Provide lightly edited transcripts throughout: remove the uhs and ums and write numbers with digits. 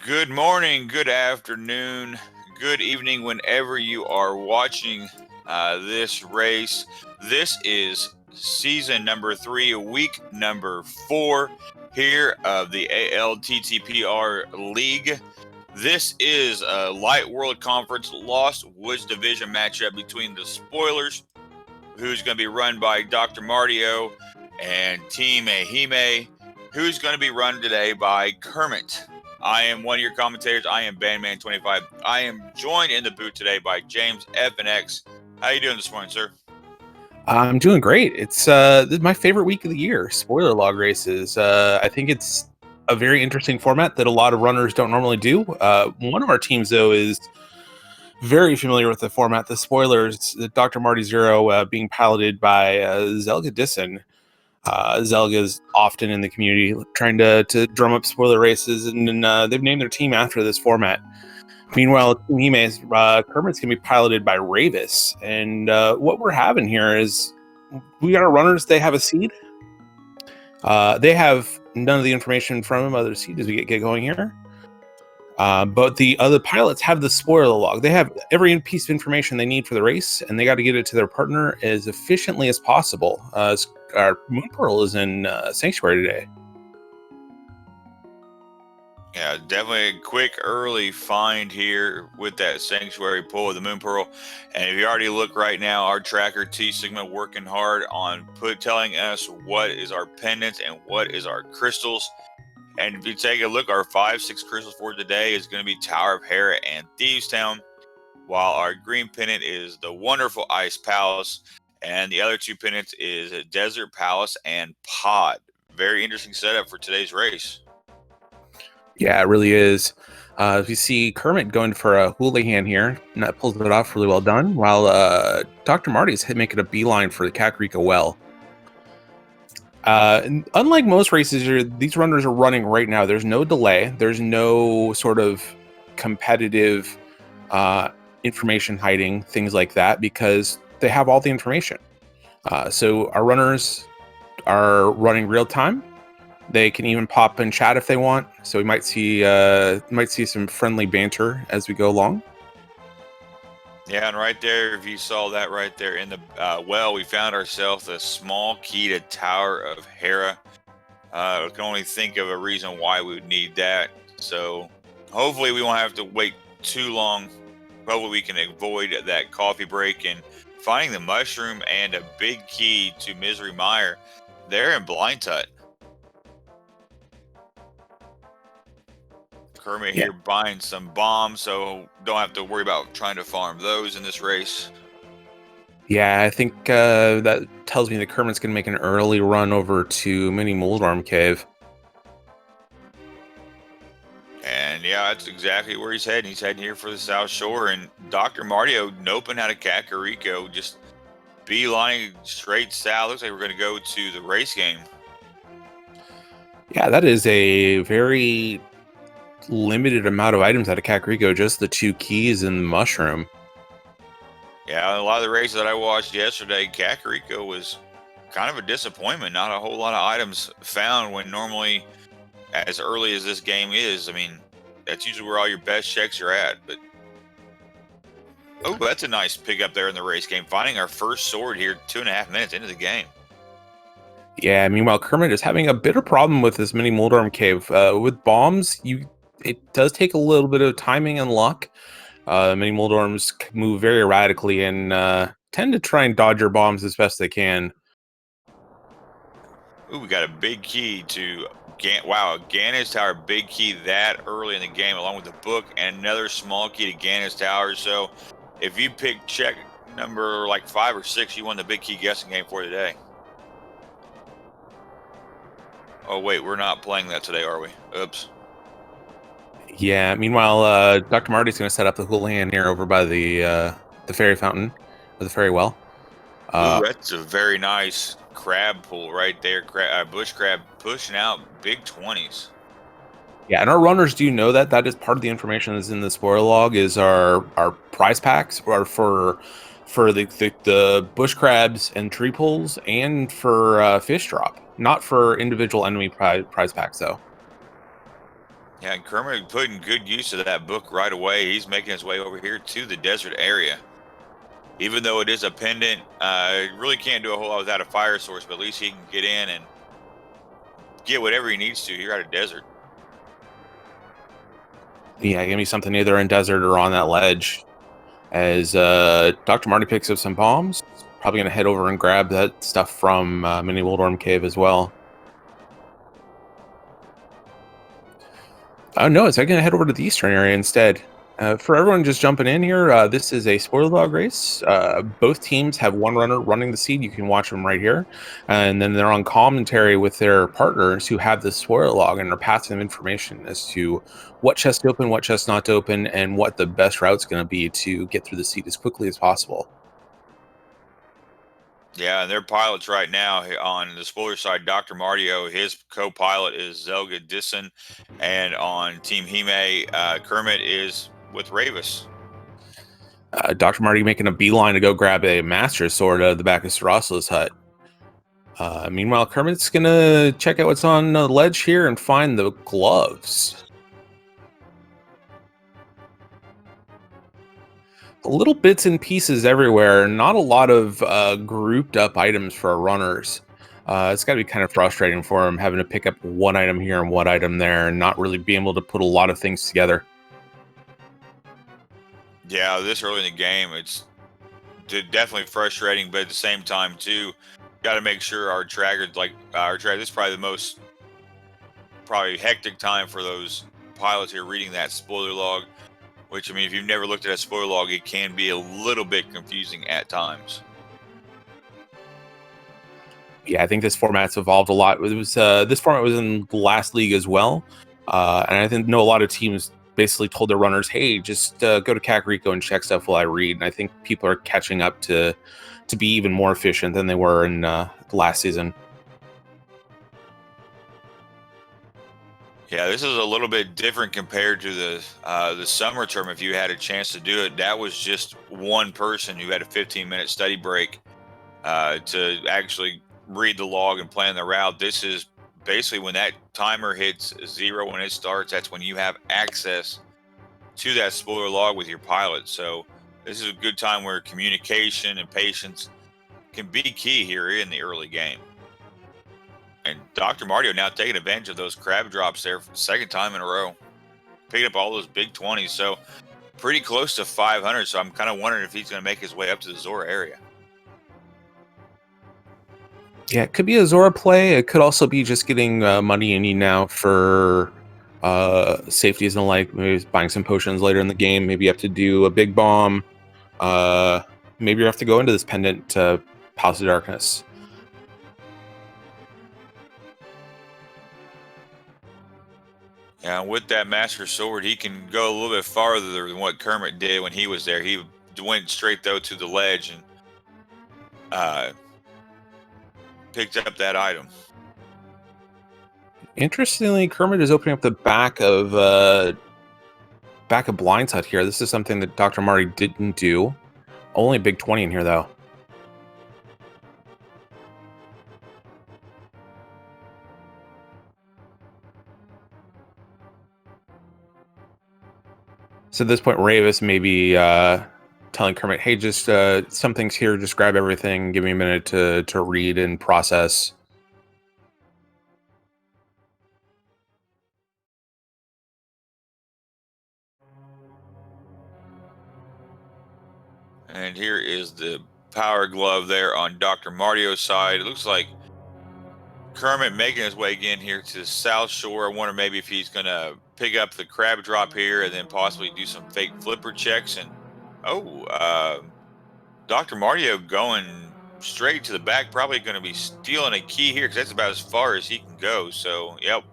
Good morning, good afternoon, good evening, whenever you are watching this race. This is season number 3, week number 4 here of the ALTTPR League. This is a Light World Conference Lost Woods Division matchup between the Spoilers, who's going to be run by Dr. Martio, and Team Ehime, who's going to be run today by Kermit. I am one of your commentators. I am Bandman25. I am joined in the booth today by James F and X. How you doing this morning, sir? I'm doing great. It's this is my favorite week of the year. Spoiler log races. I think it's a very interesting format that a lot of runners don't normally do. One of our teams, though, is very familiar with the format. The spoilers, the Dr. Marty Zero, being piloted by Zelga Disson. Zelga is often in the community trying to drum up spoiler races, and they've named their team after this format. Meanwhile, Team Hime's Kermit's going to be piloted by Ravis. And what we're having here is we got our runners. They have a seed. They have none of the information from them other seed as we get going here. But the other pilots have the spoiler log. They have every piece of information they need for the race, and they got to get it to their partner as efficiently as possible. Our Moon Pearl is in Sanctuary today. Yeah, definitely a quick early find here with that Sanctuary pull of the Moon Pearl. And if you already look right now, our tracker T Sigma working hard on telling us what is our pendants and what is our crystals. And if you take a look, our 5-6 crystals for today is going to be Tower of Hera and Thieves Town, while our green pennant is the wonderful Ice Palace, and the other two pennants is Desert Palace and Pod. Very interesting setup for today's race. Yeah, it really is. You see Kermit going for a Houlihan here, and that pulls it off really well done, while Dr. Marty's making a beeline for the Kakariko well. And unlike most races, these runners are running right now. There's no delay. There's no sort of competitive information hiding, things like that, because they have all the information. So our runners are running real time. They can even pop in chat if they want. So we might see some friendly banter as we go along. Yeah, and right there, if you saw that right there in the well, we found ourselves a small key to Tower of Hera. I can only think of a reason why we would need that. So hopefully we won't have to wait too long. Hopefully we can avoid that coffee break, and finding the mushroom and a big key to Misery Mire. They're in Blind Tut. Kermit here buying some bombs, so don't have to worry about trying to farm those in this race. Yeah, I think that tells me that Kermit's going to make an early run over to Mini Moldarm Cave. And yeah, that's exactly where he's heading. He's heading here for the South Shore, and Dr. Martio noping out of Kakariko, just beelining straight south. Looks like we're going to go to the race game. Yeah, that is a very limited amount of items out of Kakariko, just the 2 keys and the mushroom. Yeah, a lot of the races that I watched yesterday, Kakariko was kind of a disappointment. Not a whole lot of items found when normally, as early as this game is, I mean, that's usually where all your best checks are at. But oh, that's a nice pick up there in the race game. Finding our first sword here 2.5 minutes into the game. Yeah, meanwhile, Kermit is having a bit of problem with this Mini Moldarm Cave. With bombs, it does take a little bit of timing and luck. Mini Moldarms move very erratically and tend to try and dodge your bombs as best they can. Ooh, we got a big key to Ganis Tower, big key that early in the game, along with the book, and another small key to Ganis Tower. So if you pick check number like 5 or 6, you won the big key guessing game for today. Oh wait, we're not playing that today, are we? Oops. Yeah, meanwhile, Dr. Marty's going to set up the Houlihan here over by the fairy fountain, or the fairy well. Ooh, that's a very nice crab pull right there. Bush crab pushing out big 20s. Yeah, and our runners do know that. That is part of the information that's in the spoiler log, is our prize packs are for the bush crabs and tree pulls, and for fish drop, not for individual enemy prize packs though. Yeah, and Kermit putting good use of that book right away. He's making his way over here to the desert area. Even though it is a pendant, really can't do a whole lot without a fire source, but at least he can get in and get whatever he needs to here out of desert. Yeah, give me something either in desert or on that ledge. As Dr. Marty picks up some bombs, probably going to head over and grab that stuff from Mini Wildworm Cave as well. Oh no, it's going to head over to the eastern area instead. For everyone just jumping in here, this is a spoiler log race. Both teams have one runner running the seed. You can watch them right here. And then they're on commentary with their partners who have the spoiler log and are passing them information as to what chest to open, what chest not to open, and what the best route's going to be to get through the seed as quickly as possible. Yeah, and their pilots right now on the spoiler side, Dr. Mardio, his co-pilot is Zelga Disson, and on Team Hime, Kermit is with Ravis. Dr. Marty making a beeline to go grab a Master Sword out of the back of Saraslo's hut. Meanwhile, Kermit's going to check out what's on the ledge here and find the gloves. Little bits and pieces everywhere. Not a lot of grouped up items for our runners. It's got to be kind of frustrating for them having to pick up one item here and one item there and not really being able to put a lot of things together. Yeah, this early in the game, it's definitely frustrating, but at the same time, too, got to make sure our trackers, this is probably the most hectic time for those pilots here reading that spoiler log. Which, I mean, if you've never looked at a spoiler log, it can be a little bit confusing at times. Yeah, I think this format's evolved a lot. It was this format was in the last league as well, and I think a lot of teams basically told their runners, "Hey, just go to Kakariko and check stuff while I read." And I think people are catching up to be even more efficient than they were in last season. Yeah, this is a little bit different compared to the summer term. If you had a chance to do it, that was just one person who had a 15-minute study break to actually read the log and plan the route. This is basically when that timer hits 0 when it starts. That's when you have access to that spoiler log with your pilot. So this is a good time where communication and patience can be key here in the early game. And Dr. Mario now taking advantage of those crab drops there for the second time in a row. Picking up all those big 20s. So pretty close to 500. So I'm kind of wondering if he's going to make his way up to the Zora area. Yeah, it could be a Zora play. It could also be just getting money you need now for safeties and like maybe buying some potions later in the game. Maybe you have to do a big bomb. Maybe you have to go into this pendant to Palace of Darkness. Yeah, with that Master Sword, he can go a little bit farther than what Kermit did when he was there. He went straight, though, to the ledge and picked up that item. Interestingly, Kermit is opening up the back of Blind's hut here. This is something that Dr. Marty didn't do. Only a big 20 in here, though. So at this point, Ravis may be telling Kermit, hey, just some things here, just grab everything, give me a minute to read and process. And here is the power glove there on Dr. Mario's side. It looks like Kermit making his way again here to the South Shore. I wonder maybe if he's going to pick up the crab drop here and then possibly do some fake flipper checks. And, Dr. Mario going straight to the back, probably going to be stealing a key here because that's about as far as he can go. So, yep,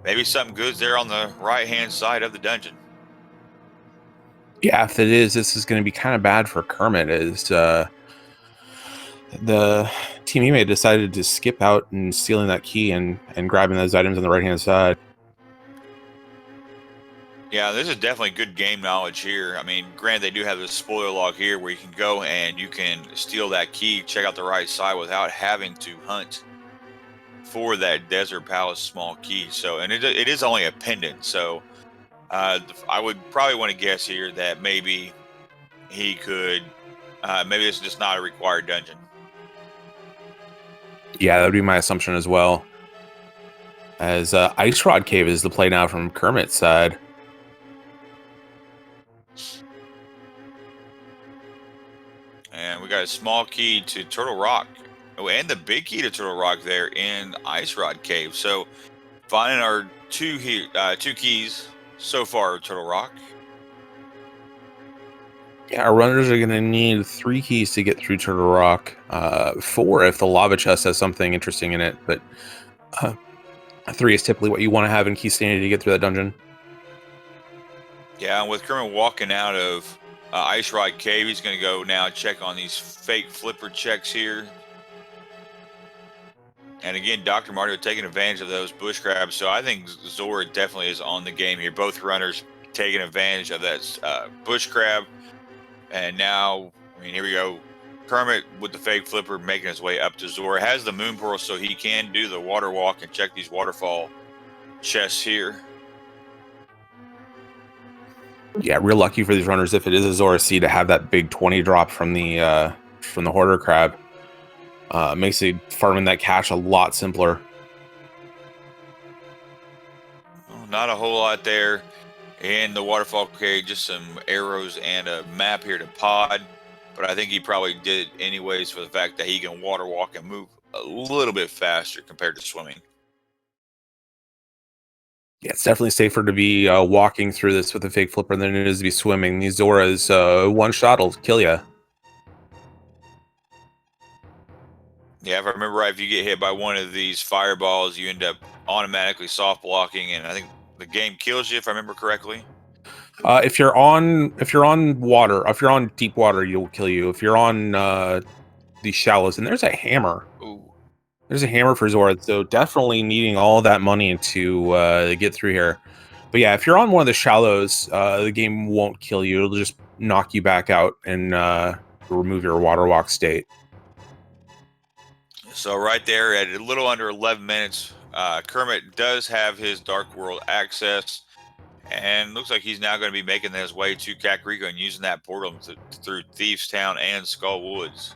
maybe something good's there on the right-hand side of the dungeon. Yeah, if it is, this is going to be kind of bad for Kermit as the team he made decided to skip out and stealing that key and grabbing those items on the right-hand side. Yeah, this is definitely good game knowledge here. I mean, granted, they do have this spoiler log here where you can go and you can steal that key, check out the right side without having to hunt for that Desert Palace small key. So, and it is only a pendant. So, I would probably want to guess here that maybe he could, maybe this is just not a required dungeon. Yeah, that would be my assumption as well. As Ice Rod Cave is the play now from Kermit's side. And we got a small key to Turtle Rock. Oh, and the big key to Turtle Rock there in Ice Rod Cave. So finding our two keys so far, Turtle Rock. Yeah, our runners are going to need 3 keys to get through Turtle Rock. 4 if the lava chest has something interesting in it, but 3 is typically what you want to have in key standing to get through that dungeon. Yeah, and with Kermit walking out of Ice Rod Cave, he's going to go now check on these fake flipper checks here. And again, Dr. Mario taking advantage of those bush crabs. So I think Zora definitely is on the game here. Both runners taking advantage of that bush crab. And now, I mean, here we go. Kermit with the fake flipper making his way up to Zora. Has the moon pearl so he can do the water walk and check these waterfall chests here. Yeah, real lucky for these runners if it is a Zora C to have that big 20 drop from the hoarder crab. Makes farming that cash a lot simpler. Not a whole lot there in the waterfall cave, just some arrows and a map here to Pod. But I think he probably did it anyways for the fact that he can water walk and move a little bit faster compared to swimming. Yeah, it's definitely safer to be walking through this with a fake flipper than it is to be swimming. These Zoras, one shot will kill you. Yeah, if I remember right, if you get hit by one of these fireballs, you end up automatically soft blocking, and I think the game kills you if I remember correctly. If you're on water, if you're on deep water, you'll kill you. If you're on the shallows, and there's a hammer. Ooh. There's a hammer for Zora, so definitely needing all that money to get through here. But yeah, if you're on one of the shallows, the game won't kill you. It'll just knock you back out and remove your water walk state. So right there at a little under 11 minutes, Kermit does have his Dark World access, and looks like he's now going to be making his way to Kakariko and using that portal through Thieves Town and Skull Woods.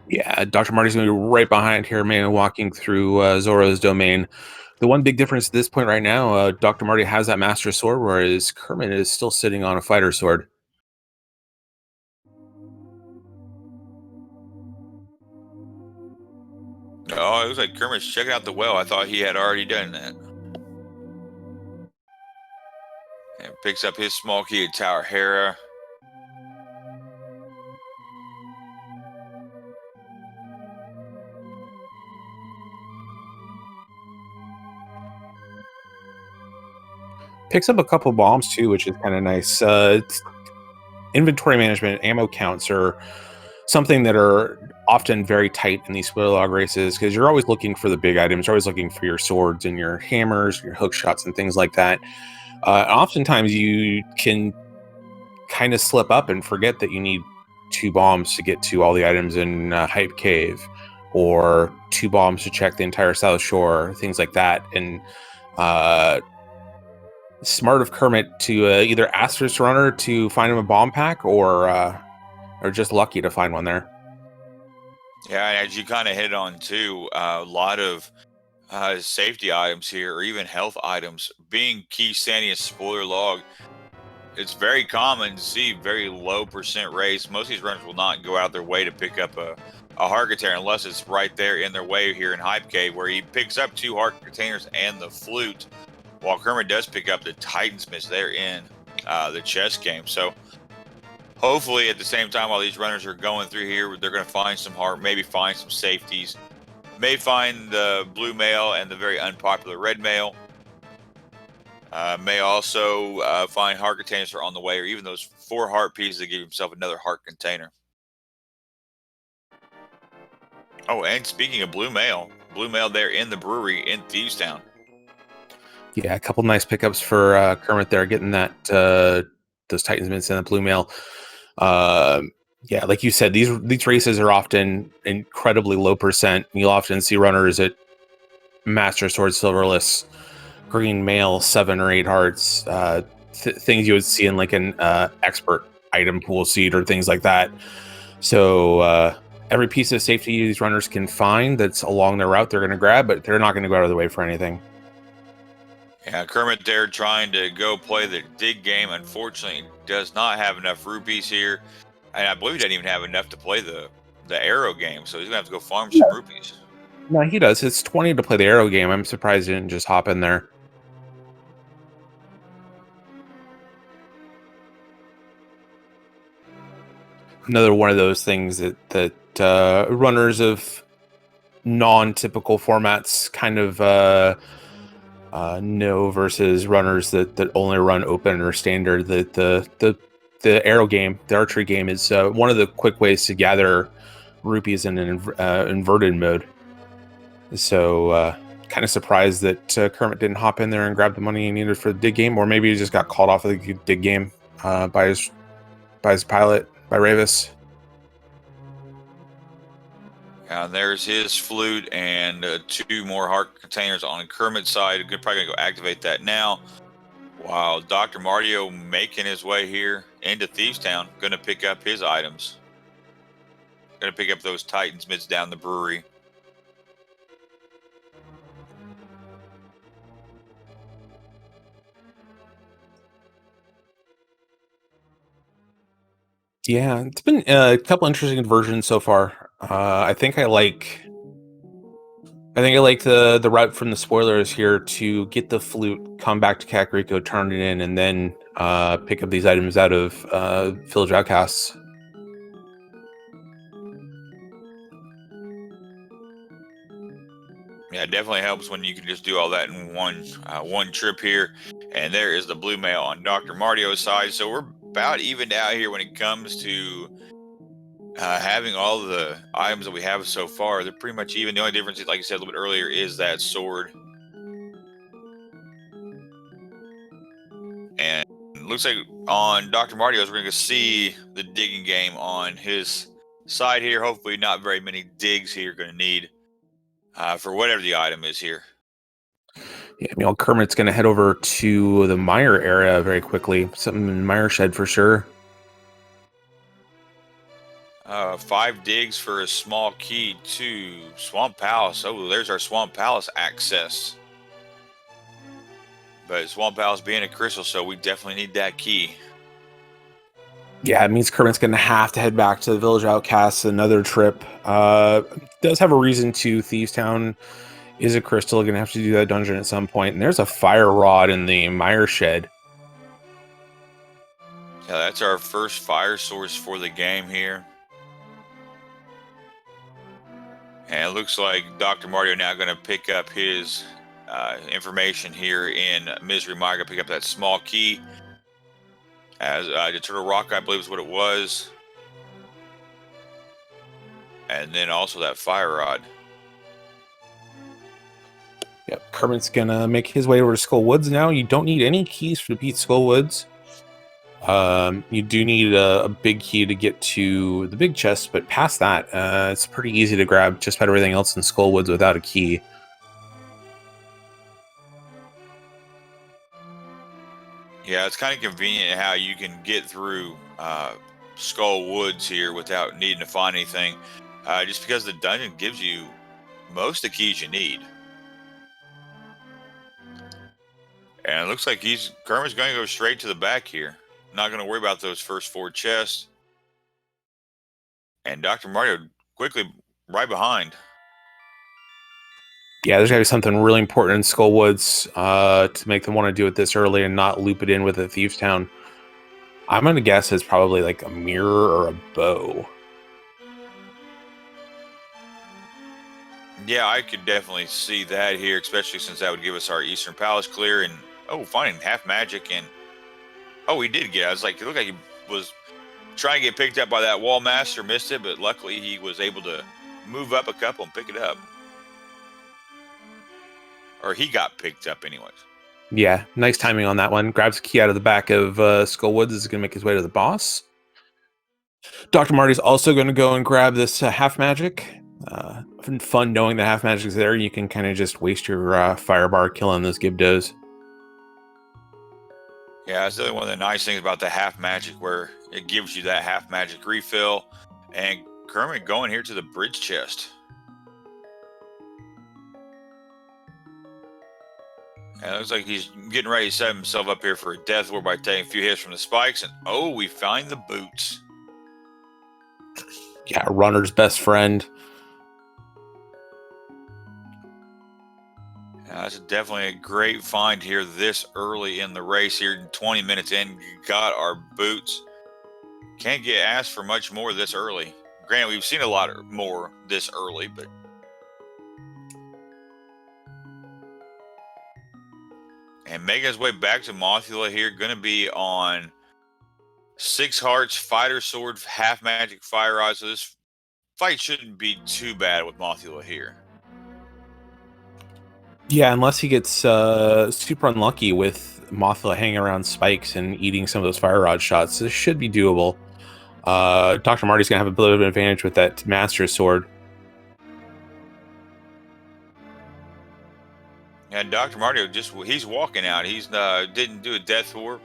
Yeah, Dr. Marty's going to be right behind here, man, walking through Zora's domain. The one big difference at this point right now, Dr. Marty has that Master Sword, whereas Kermit is still sitting on a Fighter Sword. Oh, it looks like Kermit's checking out the well. I thought he had already done that. And picks up his small key at Tower Hera. Picks up a couple bombs too, which is kind of nice. It's inventory management, ammo counts are something that are often very tight in these spoiler log races because you're always looking for the big items. You're always looking for your swords and your hammers, your hook shots, and things like that. Oftentimes you can kind of slip up and forget that you need 2 bombs to get to all the items in Hype Cave, or 2 bombs to check the entire South Shore, things like that. And smart of Kermit to either ask his runner to find him a bomb pack, or just lucky to find one there. Yeah, as you kind of hit on too, a lot of safety items here, or even health items, being key standing as spoiler log. It's very common to see very low percent race. Most of these runners will not go out their way to pick up a heart container unless it's right there in their way here in Hype Cave, where he picks up 2 heart containers and the flute, while Kermit does pick up the Titansmiths there in the chess game. So hopefully at the same time while these runners are going through here, they're going to find some heart, maybe find some safeties, may find the blue mail and the very unpopular red mail. May also find heart containers are on the way, or even those 4 heart pieces to give himself another heart container. Oh, and speaking of blue mail there in the brewery in Thieves Town. Yeah, a couple nice pickups for Kermit there, getting that those Titansmiths and the blue mail. Yeah, like you said, these races are often incredibly low percent. You'll often see runners at Master Sword Silverless, Green Mail, 7 or 8 hearts, things you would see in like an expert item pool seed or things like that. So every piece of safety these runners can find that's along their route, they're going to grab, but they're not going to go out of the way for anything. Yeah, Kermit there trying to go play the dig game. Unfortunately, does not have enough rupees here. And I believe he didn't even have enough to play the arrow game. So he's going to have to go farm some rupees. No, he does. It's 20 to play the arrow game. I'm surprised he didn't just hop in there. Another one of those things that runners of non-typical formats kind of know versus runners that only run open or standard. That the arrow game, the archery game, is one of the quick ways to gather rupees in an inverted mode. So kind of surprised that Kermit didn't hop in there and grab the money he needed for the dig game, or maybe he just got called off of the dig game by his pilot, by Ravis. And there's his flute and 2 more heart containers on Kermit's side. Probably gonna go activate that now. While Dr. Mario making his way here into Thieves Town, gonna pick up his items. Gonna pick up those Titans mids down the brewery. Yeah, it's been a couple interesting versions so far. I think I like the route from the spoilers here to get the flute, come back to Kakariko, turn it in, and then pick up these items out of Village Outcasts. Yeah, it definitely helps when you can just do all that in one trip here. And there is the blue mail on Dr. Mario's side. So we're about evened out here when it comes to having all the items that we have so far. They're pretty much even. The only difference, like I said a little bit earlier, is that sword. And it looks like on Dr. Mario's, we're going to see the digging game on his side here. Hopefully not very many digs here going to need for whatever the item is here. Yeah, I mean, Kermit's going to head over to the Mire area very quickly. Something in Mire Shed for sure. 5 digs for a small key to Swamp Palace. Oh, there's our Swamp Palace access. But Swamp Palace being a crystal, so we definitely need that key. Yeah, it means Kermit's going to have to head back to the Village Outcasts another trip. Does have a reason to. Thieves Town is a crystal. Going to have to do that dungeon at some point. And there's a fire rod in the Mire Shed. Yeah, that's our first fire source for the game here. And it looks like Dr. Mario now going to pick up his information here in Misery Mire. Going to pick up that small key. As the Turtle Rock, I believe is what it was. And then also that fire rod. Yep, Kermit's going to make his way over to Skull Woods now. You don't need any keys to beat Skull Woods. You do need a big key to get to the big chest, but past that, it's pretty easy to grab just about everything else in Skull Woods without a key. Yeah, it's kind of convenient how you can get through Skull Woods here without needing to find anything, just because the dungeon gives you most of the keys you need. And it looks like Kermit's going to go straight to the back here. Not going to worry about those first 4 chests. And Dr. Mario quickly right behind. Yeah, there's got to be something really important in Skull Woods to make them want to do it this early and not loop it in with a Thieves Town. I'm going to guess it's probably like a mirror or a bow. Yeah, I could definitely see that here, especially since that would give us our Eastern Palace clear. And, finding half magic. And, he did get it. I was like, it looked like he was trying to get picked up by that wall master, missed it, but luckily he was able to move up a couple and pick it up. Or he got picked up anyways. Yeah, nice timing on that one. Grabs the key out of the back of Skull Woods. Is going to make his way to the boss. Dr. Marty's also going to go and grab this half magic. Fun knowing that half magic's there. You can kind of just waste your fire bar killing those Gibdos. Yeah, that's really one of the nice things about the half magic, where it gives you that half magic refill. And Kermit going here to the bridge chest. And it looks like he's getting ready to set himself up here for a death ward by taking a few hits from the spikes. And oh, we find the boots. Yeah, runner's best friend. Yeah, that's definitely a great find here this early in the race. Here, 20 minutes in, got our boots. Can't get asked for much more this early. Granted, we've seen a lot more this early, but and making his way back to Mothula here, going to be on 6 hearts, fighter sword, half magic, fire rod. So this fight shouldn't be too bad with Mothula here. Yeah, unless he gets super unlucky with Mothula hanging around spikes and eating some of those fire rod shots. This should be doable. Dr. Marty's going to have a bit of an advantage with that Master Sword. And Dr. Marty he's walking out. He's didn't do a death warp.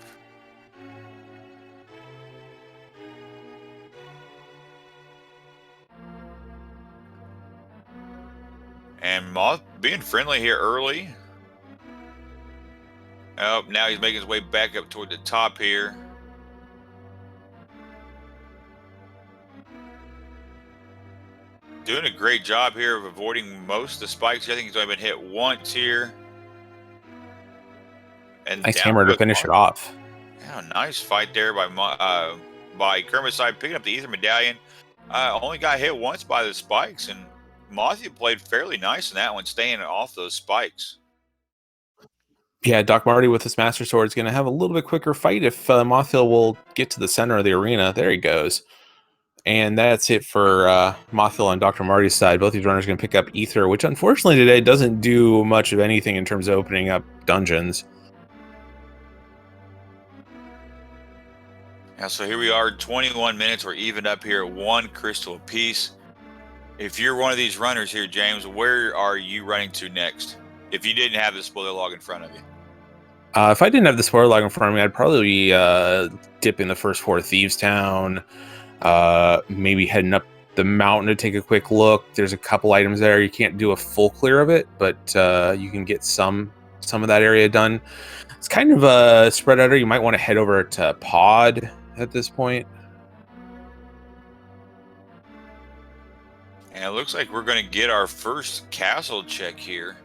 And Moth being friendly here early. Oh, now he's making his way back up toward the top here. Doing a great job here of avoiding most of the spikes. I think he's only been hit once here. And nice hammer to finish it off. Yeah, nice fight there by Kermit's side, picking up the Ether Medallion. Only got hit once by the spikes, and Mothula played fairly nice in that one, staying off those spikes. Yeah, Doc Marty with his Master Sword is going to have a little bit quicker fight if Mothula will get to the center of the arena. There he goes. And that's it for Mothula on Dr. Marty's side. Both these runners are going to pick up Ether, which unfortunately today doesn't do much of anything in terms of opening up dungeons. Yeah, so here we are, 21 minutes. We're even up here at 1 crystal apiece. If you're one of these runners here, James, where are you running to next? If you didn't have the spoiler log in front of you. If I didn't have the spoiler log in front of me, I'd probably be dipping the first floor of Thieves Town, maybe heading up the mountain to take a quick look. There's a couple items there. You can't do a full clear of it, but you can get some of that area done. It's kind of a spread out. You might want to head over to Pod at this point. And it looks like we're going to get our first castle check here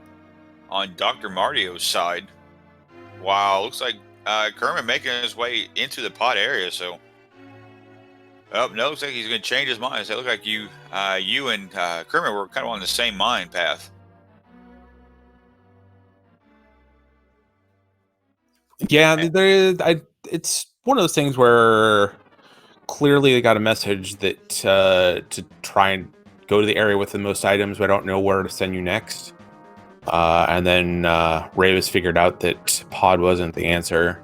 on Dr. Martio's side. Wow, looks like Kermit making his way into the Pod area. So, oh no, looks like he's going to change his mind. So it looks like you and Kermit were kind of on the same mind path. Yeah, it's one of those things where clearly they got a message that to try and go to the area with the most items, but I don't know where to send you next. And then Ravis figured out that Pod wasn't the answer.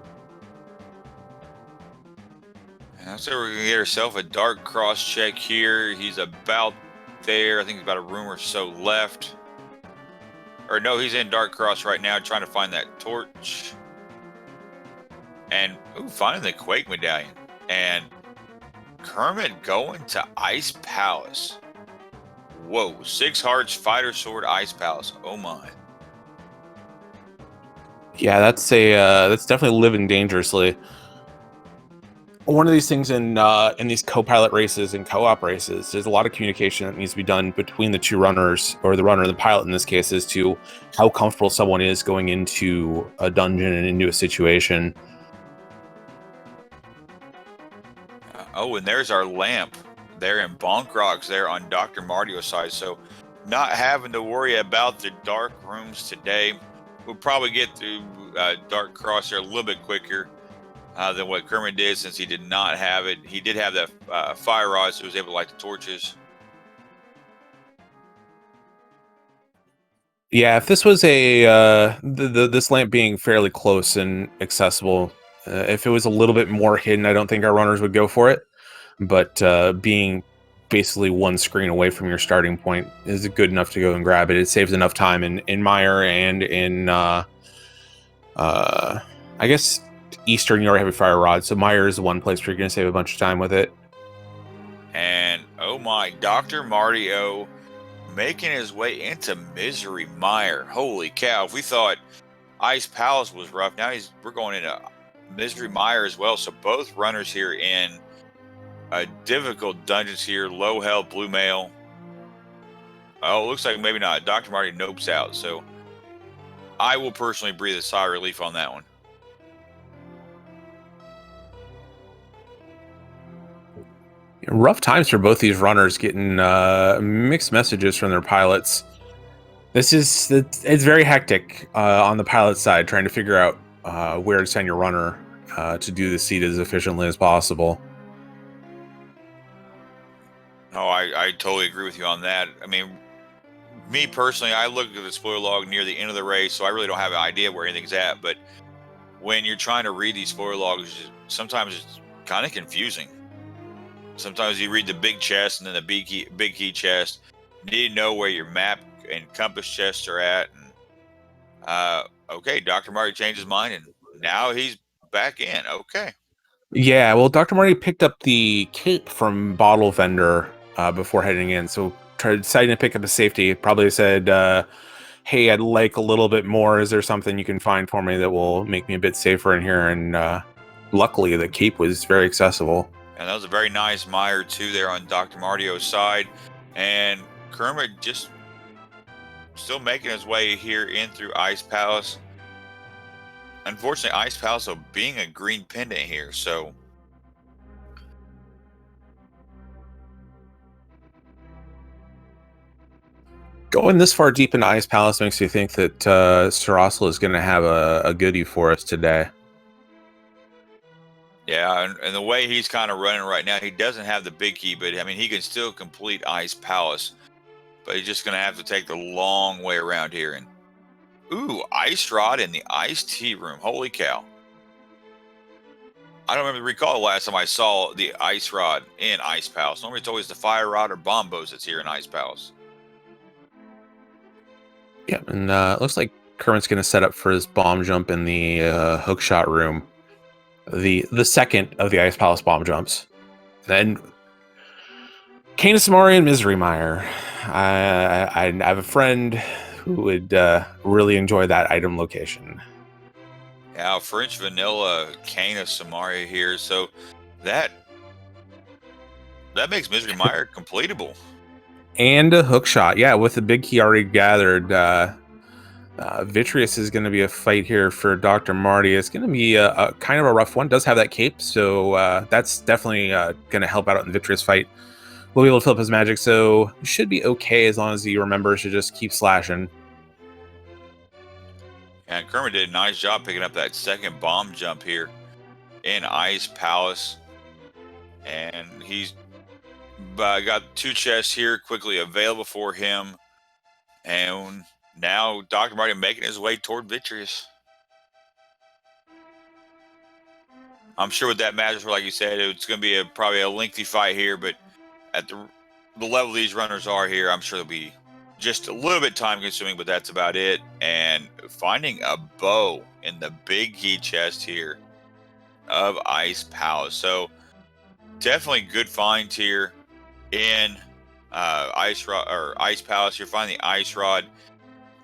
So we're going to get ourselves a dark cross check here. He's about there. I think he's about a room or so left. Or no, he's in dark cross right now trying to find that torch. And finding the Quake Medallion. And Kermit going to Ice Palace. Whoa, 6 hearts, fighter sword, Ice Palace. Oh my. Yeah, that's definitely living dangerously. One of these things in these co-pilot races and co-op races, there's a lot of communication that needs to be done between the two runners, or the runner and the pilot in this case, as to how comfortable someone is going into a dungeon and into a situation. And there's our lamp there in Bonk Rocks there on Dr. Martio's side. So not having to worry about the dark rooms today. We'll probably get through Dark Cross there a little bit quicker than what Kermit did, since he did not have it. He did have that fire rod, so he was able to light the torches. Yeah, if this was this lamp being fairly close and accessible, if it was a little bit more hidden, I don't think our runners would go for it. but being basically one screen away from your starting point is good enough to go and grab it. It saves enough time in Mire and in I guess Eastern you already have a fire rod, so Mire is the one place where you're going to save a bunch of time with it. And oh my, Dr. Marty-O making his way into Misery Mire. Holy cow! If we thought Ice Palace was rough, now we're going into Misery Mire as well. So both runners here in difficult dungeons here. Low health, blue mail. Oh, looks like maybe not. Dr. Marty nopes out. So I will personally breathe a sigh of relief on that one. Rough times for both these runners, getting mixed messages from their pilots. It's very hectic on the pilot side, trying to figure out where to send your runner to do the seat as efficiently as possible. Oh, I totally agree with you on that. I mean, me personally, I looked at the spoiler log near the end of the race, so I really don't have an idea where anything's at. But when you're trying to read these spoiler logs, sometimes it's kind of confusing. Sometimes you read the big chest and then the big key chest. You need to know where your map and compass chests are at. And okay, Dr. Marty changed his mind, and now he's back in. Okay. Yeah, well, Dr. Marty picked up the cape from Bottle Vendor before heading in, so deciding to pick up a safety. Probably said, hey, I'd like a little bit more. Is there something you can find for me that will make me a bit safer in here? And luckily, the cape was very accessible. And that was a very nice Mire, too, there on Dr. Martio's side. And Kermit just still making his way here in through Ice Palace. Unfortunately, Ice Palace being a green pendant here, so going this far deep into Ice Palace makes me think that Sarasla is going to have a goodie for us today. yeah, and the way he's kind of running right now, he doesn't have the big key, but I mean, he can still complete Ice Palace, but he's just going to have to take the long way around here. And ooh, Ice Rod in the Iced Tea Room. Holy cow. I don't recall the last time I saw the Ice Rod in Ice Palace. Normally it's always the Fire Rod or Bombos that's here in Ice Palace. Yeah, and it looks like Kermit's going to set up for his bomb jump in the hookshot room. The second of the Ice Palace bomb jumps. Then Canis Amari and Misery Mire. I have a friend who would really enjoy that item location. Yeah, French Vanilla Cana Samaria here. So that makes Misery Mire completable. And a hook shot. Yeah, with the big key already gathered. Vitreous is going to be a fight here for Dr. Marty. It's going to be a kind of a rough one. Does have that cape, so that's definitely going to help out in the Vitreous fight. We'll be able to fill up his magic, so he should be okay as long as he remembers to just keep slashing. And Kermit did a nice job picking up that second bomb jump here in Ice Palace. And he's got two chests here quickly available for him. And now Dr. Marty making his way toward Vitreous. I'm sure with that match, like you said, it's going to be probably a lengthy fight here, but at the level these runners are here, I'm sure it'll be just a little bit time consuming, but that's about it. And finding a bow in the big key chest here of Ice Palace. So definitely good finds here in Ice Palace. You're finding the Ice Rod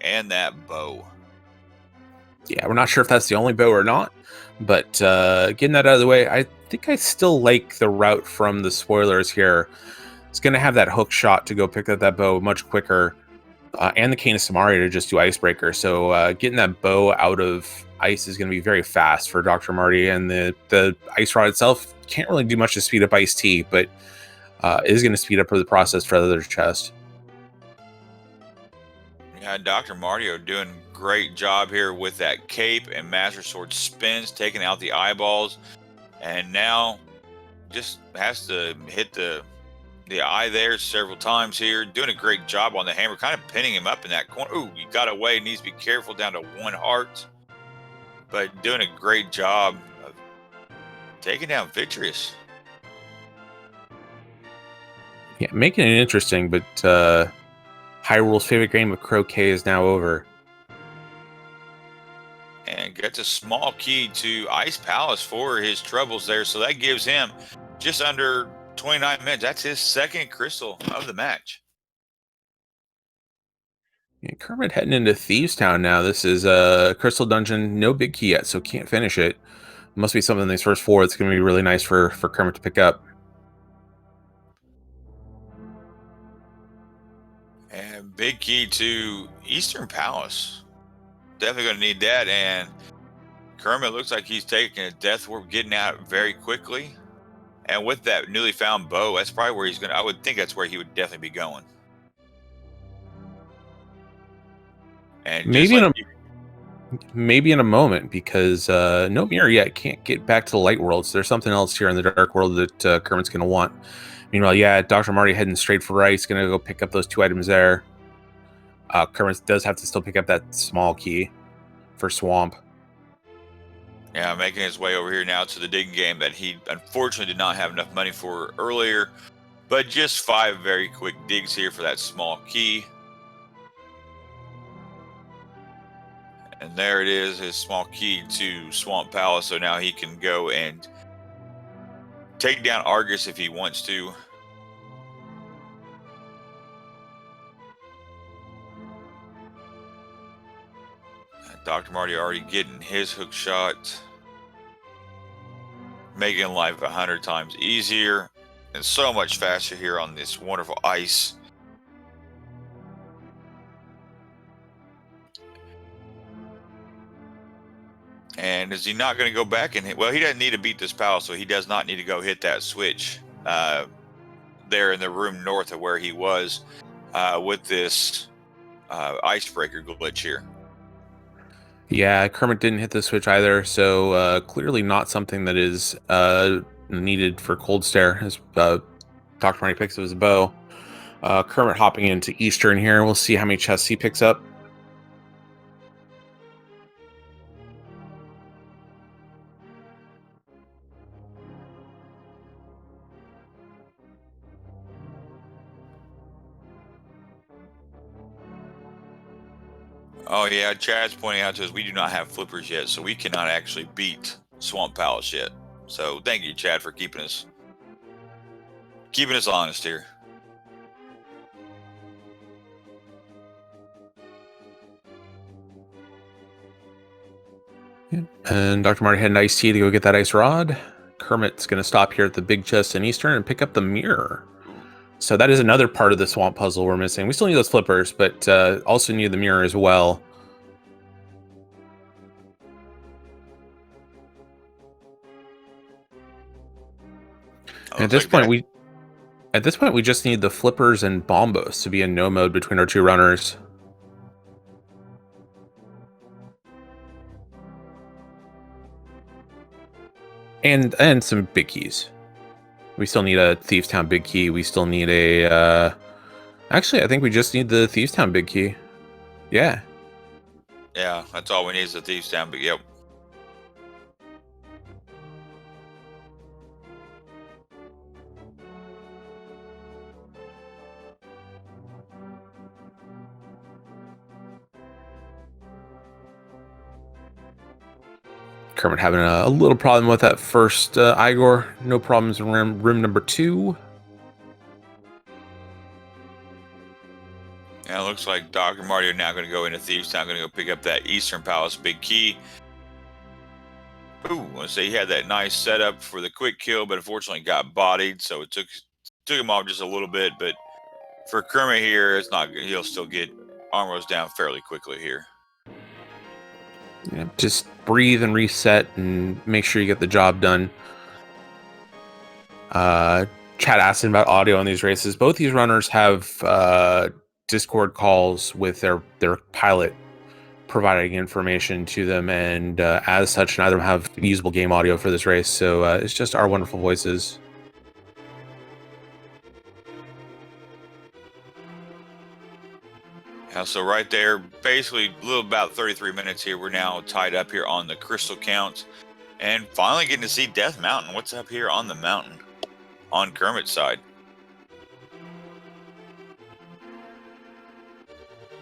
and that bow. Yeah, we're not sure if that's the only bow or not, but getting that out of the way, I think I still like the route from the spoilers here. It's going to have that hook shot to go pick up that bow much quicker, and the Canis Amari to just do Icebreaker. So getting that bow out of ice is going to be very fast for Dr. Marty, and the Ice Rod itself can't really do much to speed up Ice Tea, but is going to speed up the process for the other chest. Yeah, Dr. Marty doing great job here with that cape and Master Sword spins, taking out the eyeballs, and now just has to hit the eye there several times here. Doing a great job on the hammer, kind of pinning him up in that corner. Ooh, he got away. Needs to be careful down to one heart. But doing a great job of taking down Vitreous. Yeah, making it interesting, but Hyrule's favorite game of croquet is now over. And gets a small key to Ice Palace for his troubles there. So that gives him just under 29 minutes. That's his second crystal of the match. Yeah, Kermit heading into Thieves Town now. This is a crystal dungeon, no big key yet, so can't finish it. Must be something in these first 4 that's going to be really nice for Kermit to pick up. And big key to Eastern Palace. Definitely going to need that. And Kermit looks like he's taking a death warp, getting out very quickly. And with that newly found bow, that's probably where he's going to, I would think that's where he would definitely be going. And Maybe just like maybe in a moment, because no mirror yet, can't get back to the light world. So there's something else here in the dark world that Kermit's going to want. Meanwhile, yeah, Dr. Marty heading straight for right. He's going to go pick up those 2 items there. Kermit does have to still pick up that small key for Swamp. Yeah, making his way over here now to the digging game that he unfortunately did not have enough money for earlier. But just 5 very quick digs here for that small key. And there it is, his small key to Swamp Palace. So now he can go and take down Argus if he wants to. Dr. Marty already getting his hook shot, making life 100 times easier and so much faster here on this wonderful ice. And is he not going to go back and hit? Well, he doesn't need to beat this palace, so he does not need to go hit that switch there in the room north of where he was with this icebreaker glitch here. Yeah, Kermit didn't hit the switch either, so clearly not something that is needed for Cold Stare, as Dr. Marty picks up his bow. Kermit hopping into Eastern here. We'll see how many chests he picks up. Oh yeah, Chad's pointing out to us we do not have flippers yet, so we cannot actually beat Swamp Palace yet. So thank you, Chad, for keeping us honest here. Yeah. And Dr. Marty had an iced tea to go get that ice rod. Kermit's going to stop here at the big chest in Eastern and pick up the mirror. So that is another part of the swamp puzzle we're missing. We still need those flippers, but also need the mirror as well. And at this point, we just need the flippers and bombos to be in no mode between our 2 runners. And some big keys. We still need a Thieves Town big key. We still need a... Actually, I think we just need the Thieves Town big key. Yeah. Yeah, that's all we need is the Thieves Town, but yep. Kermit having a little problem with that first Igor. No problems in room number 2. Yeah, it looks like Dr. Marty are now going to go into Thieves Town, going to go pick up that Eastern Palace big key. Ooh, let's say he had that nice setup for the quick kill, but unfortunately got bodied, so it took him off just a little bit. But for Kermit here, it's not good. He'll still get Armros down fairly quickly here. Yeah, just breathe and reset and make sure you get the job done. Chat asking about audio on these races. Both these runners have Discord calls with their pilot providing information to them, and as such, neither of them have usable game audio for this race. So it's just our wonderful voices. Yeah, so right there, basically a little about 33 minutes here. We're now tied up here on the crystal count. And finally getting to see Death Mountain. What's up here on the mountain? On Kermit's side.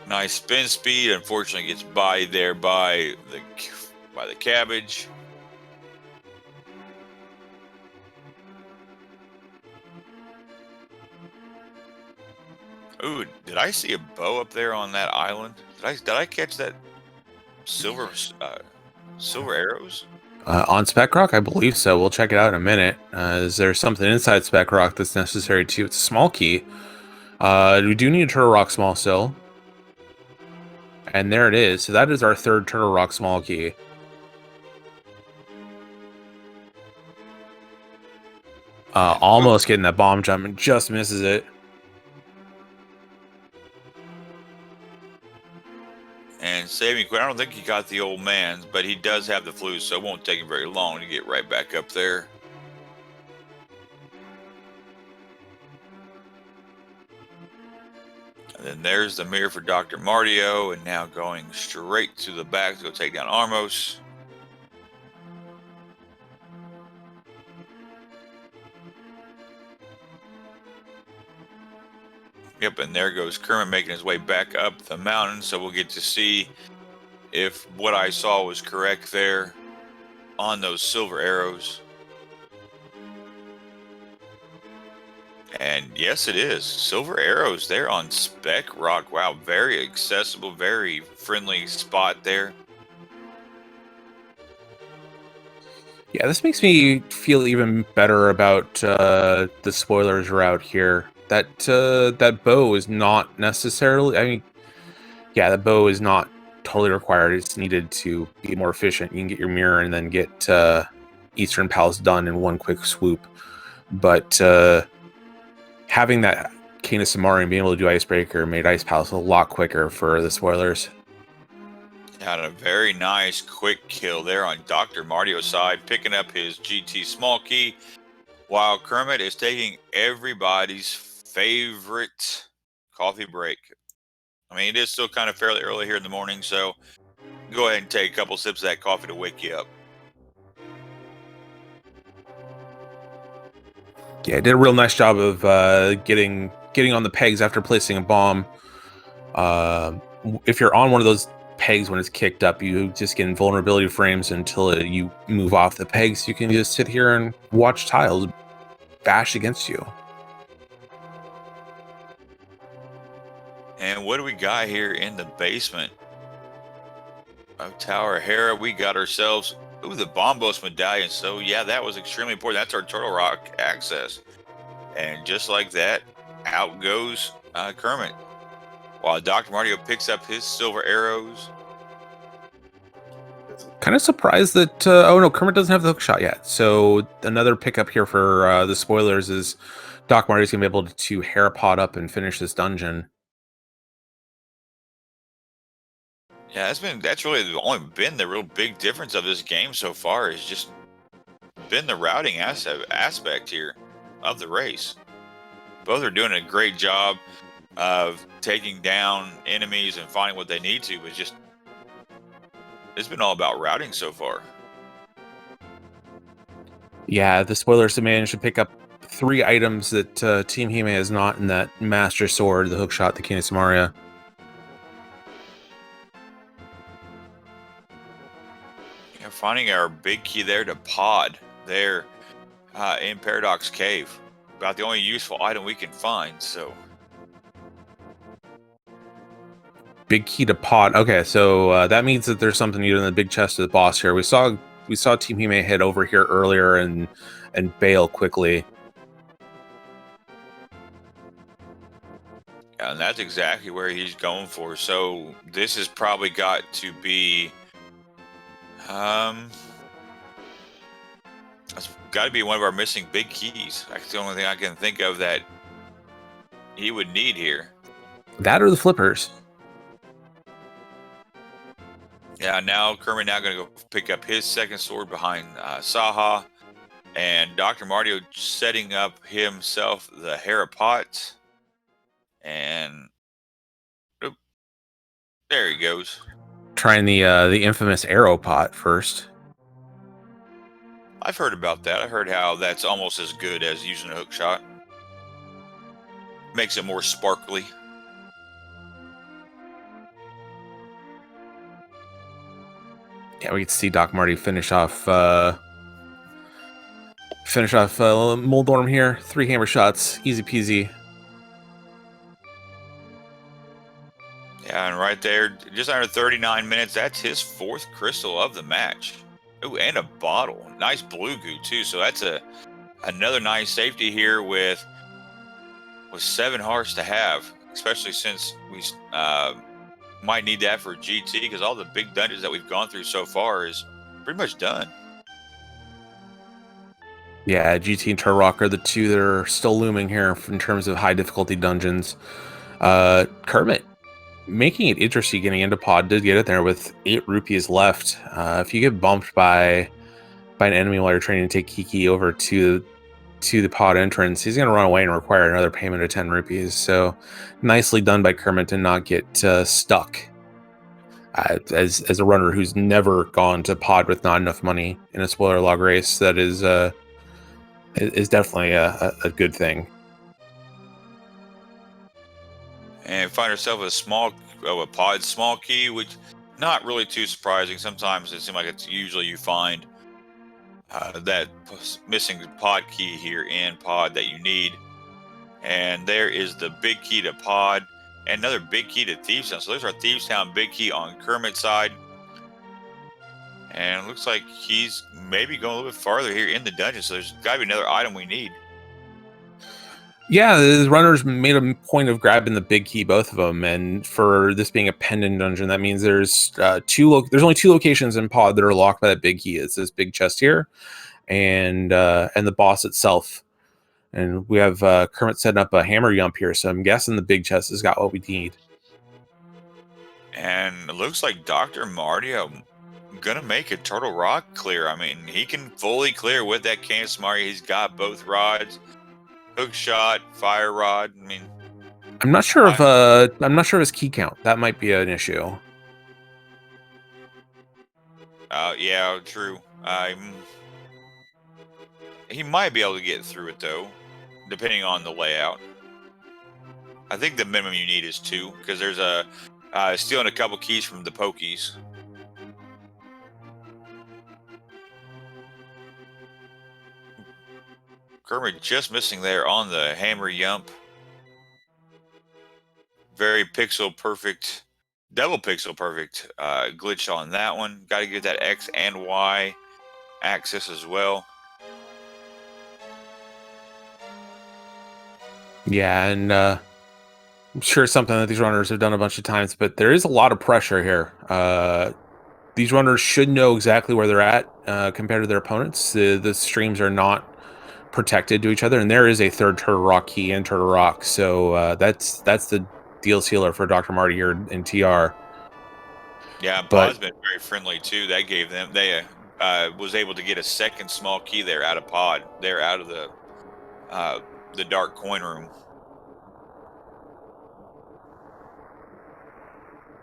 Nice spin speed. Unfortunately, gets by there by the cabbage. Ooh, did I see a bow up there on that island? Did I catch that silver arrows? On Spec Rock, I believe so. We'll check it out in a minute. Is there something inside Spec Rock that's necessary too? It's a small key. We do need a Turtle Rock small still. And there it is. So that is our third Turtle Rock small key. Almost getting that bomb jump and just misses it. And saving quick. I don't think he got the old man's, but he does have the flu, so it won't take him very long to get right back up there. And then there's the mirror for Dr. Martio, and now going straight to the back to go take down Armos. Yep, and there goes Kermit making his way back up the mountain, so we'll get to see if what I saw was correct there on those silver arrows. And yes, it is. Silver arrows there on Spec Rock. Wow, very accessible, very friendly spot there. Yeah, this makes me feel even better about the spoilers route here. That bow is not necessarily. I mean, yeah, the bow is not totally required. It's needed to be more efficient. You can get your mirror and then get Eastern Palace done in one quick swoop. But having that Cane of Samari and being able to do Icebreaker made Ice Palace a lot quicker for the spoilers. Had a very nice quick kill there on Dr. Martio's side, picking up his GT small key, while Kermit is taking everybody's favorite coffee break. I mean, it is still kind of fairly early here in the morning, so go ahead and take a couple sips of that coffee to wake you up. Yeah, did a real nice job of getting on the pegs after placing a bomb. If you're on one of those pegs when it's kicked up, you just get invulnerability frames until you move off the pegs. You can just sit here and watch tiles bash against you. And what do we got here in the basement of Tower Hera? We got ourselves, the Bombos medallion. So yeah, that was extremely important. That's our Turtle Rock access. And just like that, out goes Kermit. While Dr. Martio picks up his silver arrows. Kind of surprised that, oh no, Kermit doesn't have the hook shot yet. So another pickup here for the spoilers is Doc Martio's going to be able to hair pod up and finish this dungeon. Yeah, that's really only been the real big difference of this game so far, is just been the routing aspect here of the race. Both are doing a great job of taking down enemies and finding what they need to, but just it's been all about routing so far. Yeah, the spoilers have managed to pick up 3 items that Team Hime has not in that Master Sword, the hook shot, the Cane of Samaria. Yeah, finding our big key there to pod there in Paradox Cave. About the only useful item we can find, so. Big key to pod. Okay, so that means that there's something needed in the big chest of the boss here. We saw Team Hime head over here earlier and bail quickly. Yeah, and that's exactly where he's going for. So this has probably got to be that's got to be one of our missing big keys. That's the only thing I can think of that he would need here. That or the flippers. Yeah, now Kermit going to go pick up his second sword behind Saha, and Dr. Martio setting up himself the Harapot, and there he goes. Trying the infamous arrow pot first. I've heard about that. I heard how that's almost as good as using a hook shot. Makes it more sparkly. Yeah, we can see Doc Marty finish off Moldorm here. 3 hammer shots, easy peasy. Yeah, and right there, just under 39 minutes, that's his 4th crystal of the match. Oh, and a bottle. Nice blue goo, too. So that's another nice safety here with 7 hearts to have, especially since we might need that for GT, because all the big dungeons that we've gone through so far is pretty much done. Yeah, GT and Turrock are the 2 that are still looming here in terms of high difficulty dungeons. Kermit making it interesting getting into pod, did get it there with 8 rupees left. If you get bumped by an enemy while you're trying to take Kiki over to the pod entrance, he's going to run away and require another payment of 10 rupees. So nicely done by Kermit to not get stuck. As a runner who's never gone to pod with not enough money in a spoiler log race, that is definitely a good thing. And find ourselves a pod small key, which not really too surprising. Sometimes it seems like it's usually you find that missing pod key here in pod that you need. And there is the big key to pod, and another big key to Thieves Town. So there's our Thieves Town big key on Kermit's side. And it looks like he's maybe going a little bit farther here in the dungeon. So there's got to be another item we need. Yeah, the runners made a point of grabbing the big key, both of them. And for this being a pendant dungeon, that means there's there's only 2 locations in pod that are locked by that big key. It's this big chest here, and the boss itself. And we have Kermit setting up a hammer yump here, so I'm guessing the big chest has got what we need. And it looks like Dr. Mario gonna make a Turtle Rock clear. I mean, he can fully clear with that Canvas Mario. He's got both rods, hook shot, fire rod. I mean, I'm not sure of his key count. That might be an issue. Yeah, true. He might be able to get through it though, depending on the layout. I think the minimum you need is 2, because there's stealing a couple keys from the Pokies. Kermit just missing there on the hammer yump. Very pixel perfect, double pixel perfect glitch on that one. Got to get that X and Y axis as well. Yeah, and I'm sure it's something that these runners have done a bunch of times, but there is a lot of pressure here. These runners should know exactly where they're at compared to their opponents. The streams are not protected to each other, and there is a third Turtle Rock key in Turtle Rock, so that's the deal sealer for Dr. Marty here in TR. Yeah, Pod's been very friendly too. That gave them was able to get a second small key there out of Pod. They're out of the dark coin room.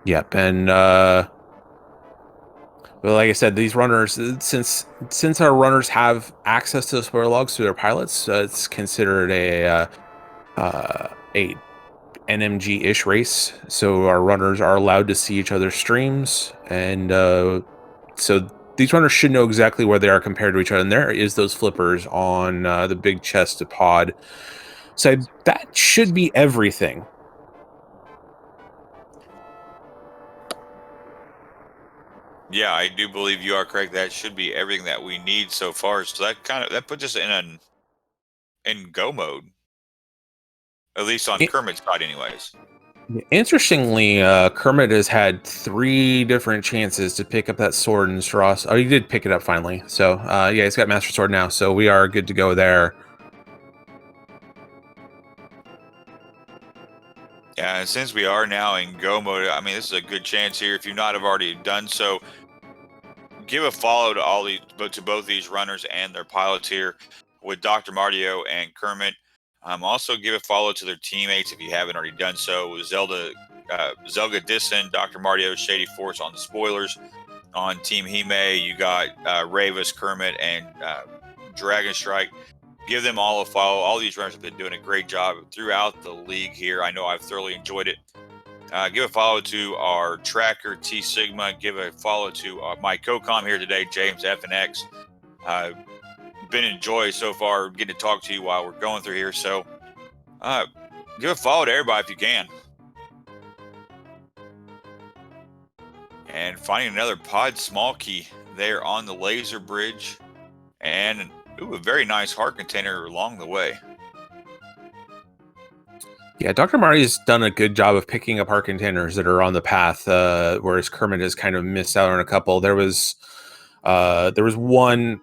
Yep, and but like I said, these runners, since our runners have access to the spoiler logs through their pilots, it's considered a NMG-ish race. So our runners are allowed to see each other's streams, and so these runners should know exactly where they are compared to each other. And there is those flippers on the big chest of pod. So that should be everything. Yeah, I do believe you are correct. That should be everything that we need so far. So that puts us in go mode, at least on Kermit's side, anyways. Interestingly, Kermit has had 3 different chances to pick up that sword in Strass. Oh, he did pick it up finally. So yeah, he's got Master Sword now. So we are good to go there. Yeah, and since we are now in go mode, I mean, this is a good chance here. If you not have already done so, give a follow to both these runners and their pilots here with Dr. Mario and Kermit. Also give a follow to their teammates if you haven't already done so. Zelga Disson, Dr. Mario, Shady Force on the spoilers. On Team Hime, you got Ravis, Kermit, and Dragon Strike. Give them all a follow. All these runners have been doing a great job throughout the league here. I know I've thoroughly enjoyed it. Give a follow to our tracker, T Sigma. Give a follow to my co-com here today, James FNX. Been enjoying so far getting to talk to you while we're going through here. So give a follow to everybody if you can. And finding another pod small key there on the laser bridge. And a very nice heart container along the way. Yeah, Dr. Marty's done a good job of picking up heart containers that are on the path, whereas Kermit has kind of missed out on a couple. There was one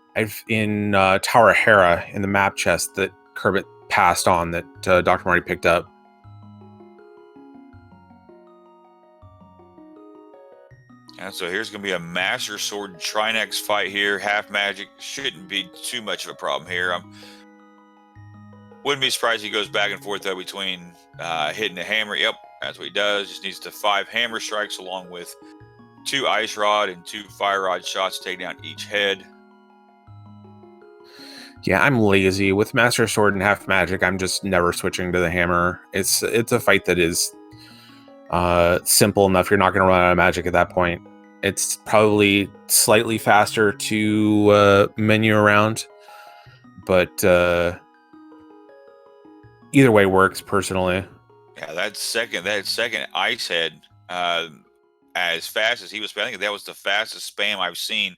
in Tower Hera in the map chest that Kermit passed on that Dr. Marty picked up. And so here's going to be a Master Sword Trinex fight here. Half magic shouldn't be too much of a problem here. Wouldn't be surprised he goes back and forth though between hitting the hammer. Yep, that's what he does. Just needs to 5 hammer strikes along with 2 ice rod and 2 fire rod shots to take down each head. Yeah, I'm lazy with Master Sword and half magic. I'm just never switching to the hammer. It's a fight that is simple enough. You're not going to run out of magic at that point. It's probably slightly faster to menu around, but either way works personally. Yeah, that second ice head, as fast as he was spending it, that was the fastest spam I've seen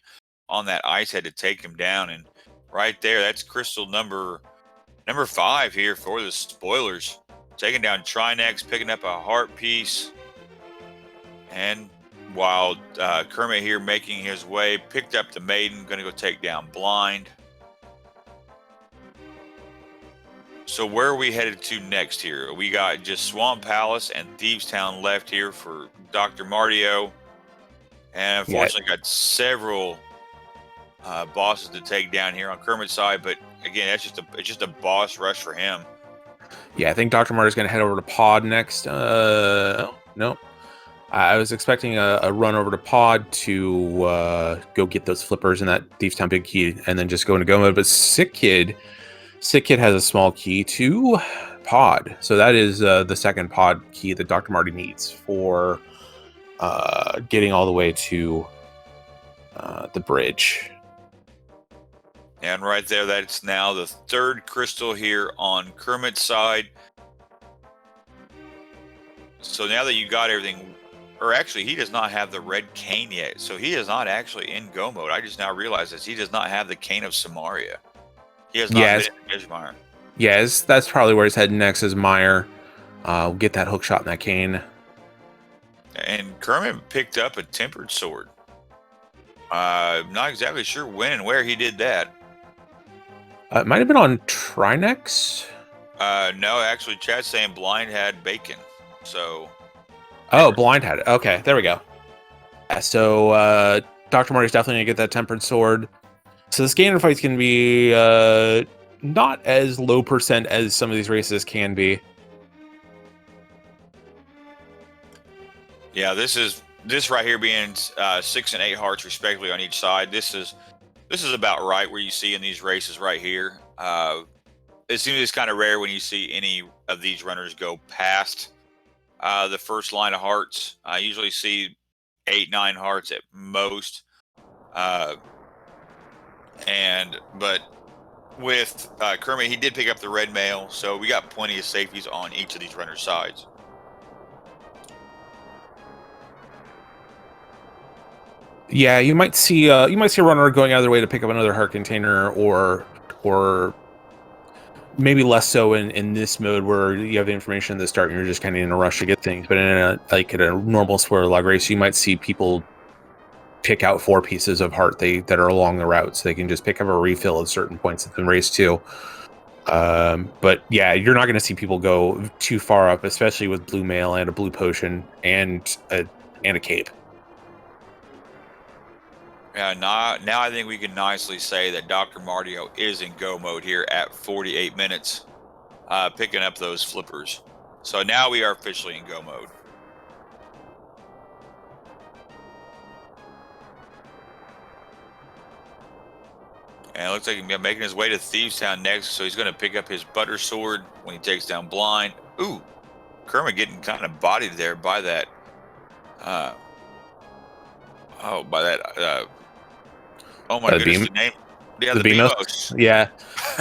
on that ice head to take him down. And right there, that's crystal number 5 here for the spoilers. Taking down Trinex, picking up a heart piece. And while Kermit here making his way, picked up the maiden, going to go take down Blind. So where are we headed to next here? We got just Swamp Palace and Thieves Town left here for Dr. Martio. And unfortunately got several bosses to take down here on Kermit's side. But again, it's just a boss rush for him. Yeah, I think Dr. Martio's going to head over to Pod next. No. I was expecting a run over to Pod to go get those flippers and that Thieves Town big key and then just go into go mode. But Sick Kid has a small key to Pod. So that is the second Pod key that Dr. Marty needs for getting all the way to the bridge. And right there, that's now the 3rd crystal here on Kermit's side. So now that you got everything, or actually he does not have the red cane yet. So he is not actually in go mode. I just now realized this. He does not have the cane of Samaria. He has not been in Ishmire. Yes, that's probably where he's heading next is Meyer. We'll get that hook shot in that cane. And Kermit picked up a tempered sword. Not exactly sure when and where he did that. It might have been on Trinex. No, actually, Chad's saying Blind had bacon. So. Oh, Blind had it. Okay, there we go. Yeah, so Dr. Marty's definitely going to get that tempered sword. So this Gainer fight's going to be not as low percent as some of these races can be. Yeah, this right here being 6 and 8 hearts respectively on each side. This is about right where you see in these races right here. It seems it's kind of rare when you see any of these runners go past the first line of hearts. I usually see 8, 9 hearts at most. But with Kermit, he did pick up the red mail, so we got plenty of safeties on each of these runners' sides. Yeah, you might see a runner going out of their way to pick up another heart container, or maybe less so in this mode where you have the information at the start and you're just kind of in a rush to get things. But in at a normal spoiler log race, you might see people pick out 4 pieces of heart that are along the route, so they can just pick up a refill at certain points in the race too. But yeah, you're not going to see people go too far up, especially with blue mail and a blue potion and a cape. Yeah, now I think we can nicely say that Dr. Martio is in go mode here at 48 minutes, picking up those flippers. So now we are officially in go mode. And it looks like he's making his way to Thieves Town next, so he's going to pick up his butter sword when he takes down Blind. Ooh, Kermit getting kind of bodied there by that. Oh my The goodness, beam, the name. Yeah, the the Beamos. Beamos. Yeah,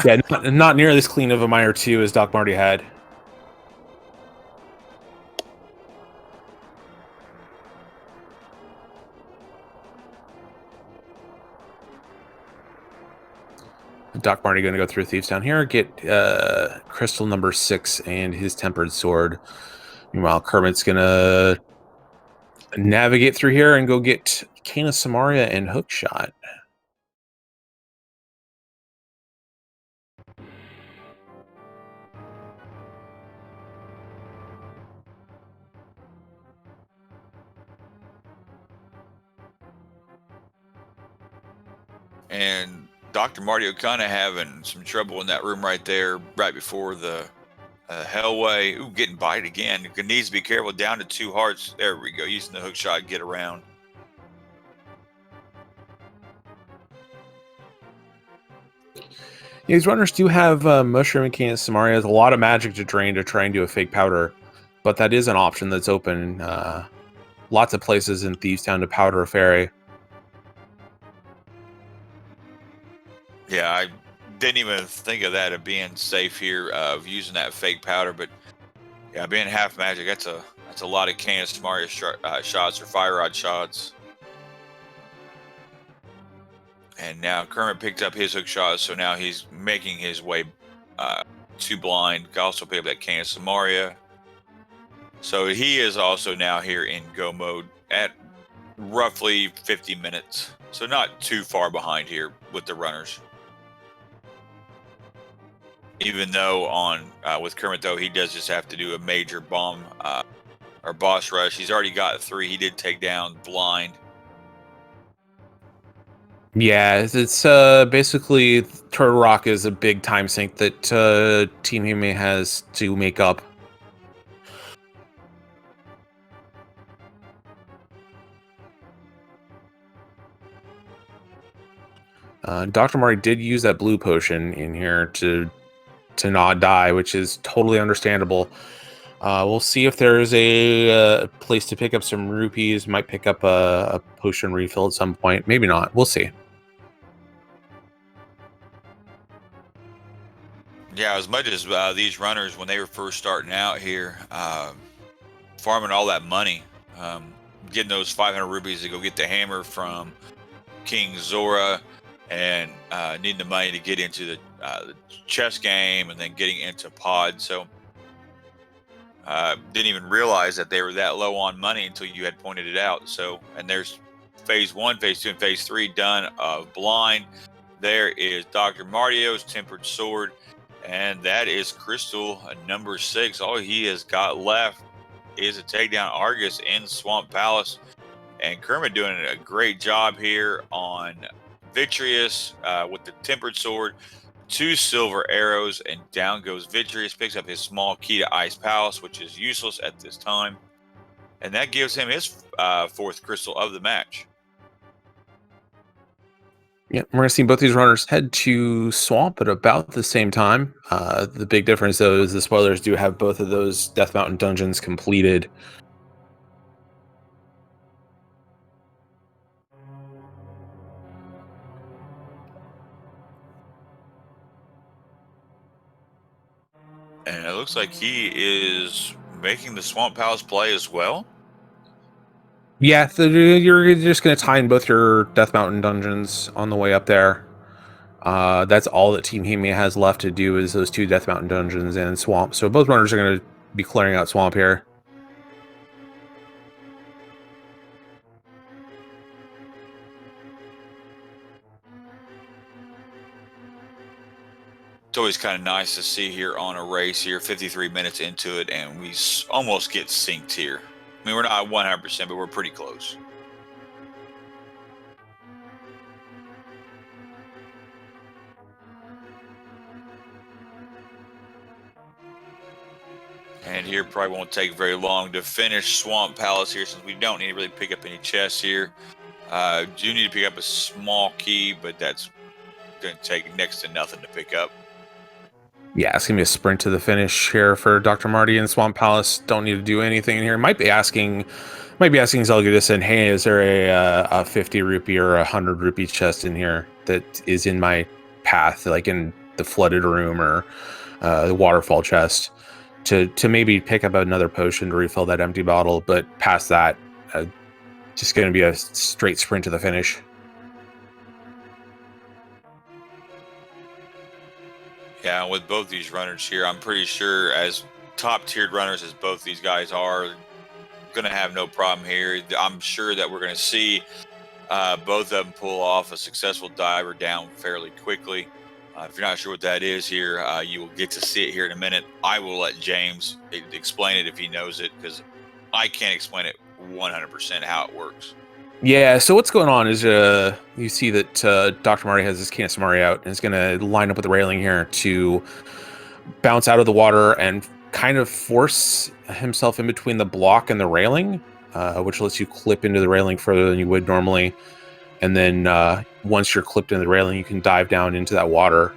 yeah, not nearly as clean of a Mire 2 as Doc Marty had. Doc Marty going to go through Thieves down here, get crystal number 6 and his tempered sword. Meanwhile, Kermit's going to navigate through here and go get Cane of Samaria and Hookshot. And Dr. Marty kind of having some trouble in that room right there, right before the Hellway. Ooh, getting bite again. Needs to be careful. Down to 2 hearts. There we go. Using the hook shot, get around. These runners do have Mushroom and Cane of Samaria. There's a lot of magic to drain to try and do a fake powder, but that is an option that's open. Lots of places in Thieves Town to powder a fairy. Yeah, I didn't even think of that, of being safe here, of using that fake powder. But yeah, being half magic, that's a lot of Cane of Samaria shots or fire rod shots. And now Kermit picked up his hook shot, so now he's making his way to blind. Also pick up that Cane of Samaria. So he is also now here in go mode at roughly 50 minutes. So not too far behind here with the runners. Even though on with Kermit, though, he does just have to do a major bomb or boss rush. He's already got 3. He did take down blind. Yeah, it's basically Turtle Rock is a big time sink that Team Hume has to make up. Dr. Marty did use that blue potion in here to not die, which is totally understandable. We'll see if there's a place to pick up some rupees. Might pick up a potion refill at some point. Maybe not. We'll see. Yeah, as much as these runners, when they were first starting out here, farming all that money, getting those 500 rupees to go get the hammer from King Zora, and needing the money to get into the chess game, and then getting into pod. So didn't even realize that they were that low on money until you had pointed it out. So, and there's phase 1, phase 2, and phase 3 done of blind. There is Dr. Mario's tempered sword, and that is crystal number 6. All he has got left is to take down Argus in Swamp Palace. And Kermit doing a great job here on Vitreous with the tempered sword. 2 silver arrows, and down goes Vitreous. Picks up his small key to Ice Palace, which is useless at this time. And that gives him his 4th crystal of the match. Yeah, we're going to see both these runners head to Swamp at about the same time. The big difference, though, is the spoilers do have both of those Death Mountain dungeons completed. And it looks like he is making the Swamp Palace play as well. Yeah, you're just going to tie in both your Death Mountain dungeons on the way up there. That's all that Team Hime has left to do is those 2 Death Mountain dungeons and Swamp. So both runners are going to be clearing out Swamp here. It's always kind of nice to see here on a race here, 53 minutes into it, and we almost get synced here. I mean, we're not 100%, but we're pretty close. And here probably won't take very long to finish Swamp Palace here, since we don't need to really pick up any chests here. Do need to pick up a small key, but that's going to take next to nothing to pick up. Yeah, it's gonna be a sprint to the finish here for Dr. Marty and Swamp Palace. Don't need to do anything in here. Might be asking Zelgadis, and hey, is there a 50 rupee or 100 rupee chest in here that is in my path, like in the flooded room or the waterfall chest, to maybe pick up another potion to refill that empty bottle. But past that, just going to be a straight sprint to the finish. Yeah, with both these runners here, I'm pretty sure as top-tiered runners as both these guys are, going to have no problem here. I'm sure that we're going to see both of them pull off a successful diver down fairly quickly. If you're not sure what that is here, you will get to see it here in a minute. I will let James explain it if he knows it, because I can't explain it 100% how it works. Yeah, so what's going on is you see that Dr. Marty has this Canis Mari out and is going to line up with the railing here to bounce out of the water and kind of force himself in between the block and the railing, which lets you clip into the railing further than you would normally. And then once you're clipped into the railing, you can dive down into that water.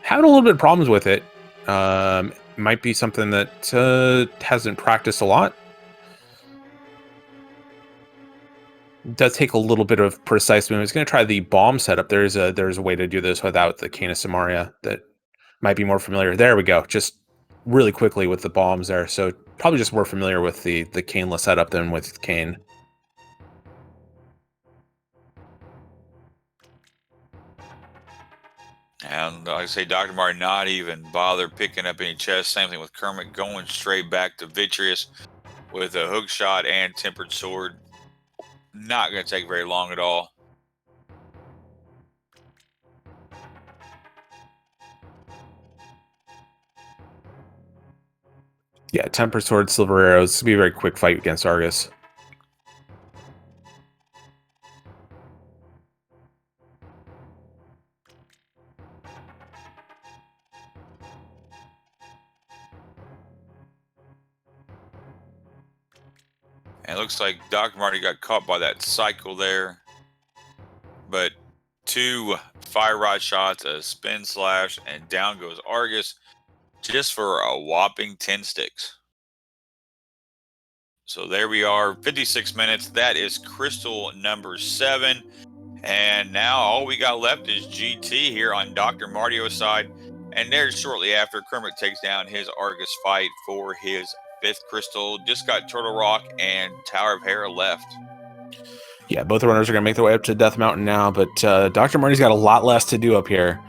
Having a little bit of problems with it. Might be something that hasn't practiced a lot. It does take a little bit of precise movement. It's going to try the bomb setup. There's a way to do this without the Canis Samaria that might be more familiar. There we go. Just really quickly with the bombs there. So probably just more familiar with the caneless setup than with cane. And like I say, Dr. Martin not even bother picking up any chest. Same thing with Kermit, going straight back to Vitreous with a hook shot and tempered sword. Not going to take very long at all. Yeah, tempered sword, silver arrows. This will be a very quick fight against Argus. And it looks like Dr. Marty got caught by that cycle there. But 2 fire rod shots, a spin slash, and down goes Argus just for a whopping 10 sticks. So there we are, 56 minutes. That is crystal number 7. And now all we got left is GT here on Dr. Martio's side. And there's shortly after Kermit takes down his Argus fight for his 5th crystal. Just got Turtle Rock and Tower of Hera left. Yeah, both the runners are going to make their way up to Death Mountain now, but Dr. Marty's got a lot less to do up here.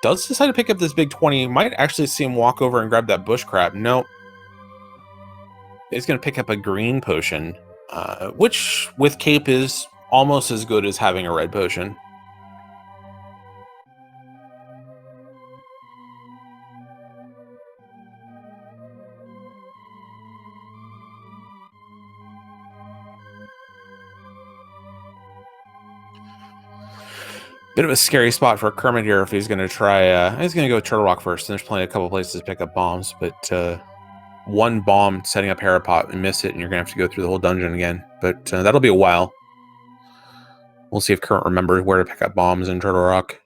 Does decide to pick up this big 20. Might actually see him walk over and grab that bush crab. Nope. He's going to pick up a green potion, which with Cape is almost as good as having a red potion. Bit of a scary spot for Kermit here if he's going to try. He's going to go Turtle Rock first. There's plenty a couple places to pick up bombs, but one bomb setting up Harapot and miss it, and you're going to have to go through the whole dungeon again. But that'll be a while. We'll see if Kermit remembers where to pick up bombs in Turtle Rock.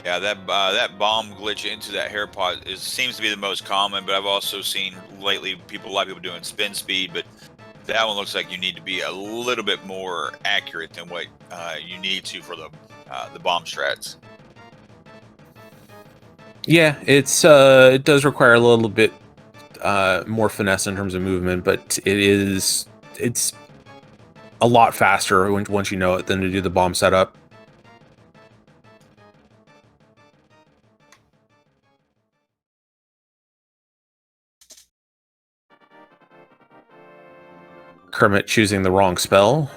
Yeah, that bomb glitch into that Harapot seems to be the most common, but I've also seen lately a lot of people doing spin speed, but that one looks like you need to be a little bit more accurate than what you need to for the bomb strats. Yeah, it does require a little bit more finesse in terms of movement, but it's a lot faster once you know it than to do the bomb setup. Kermit choosing the wrong spell.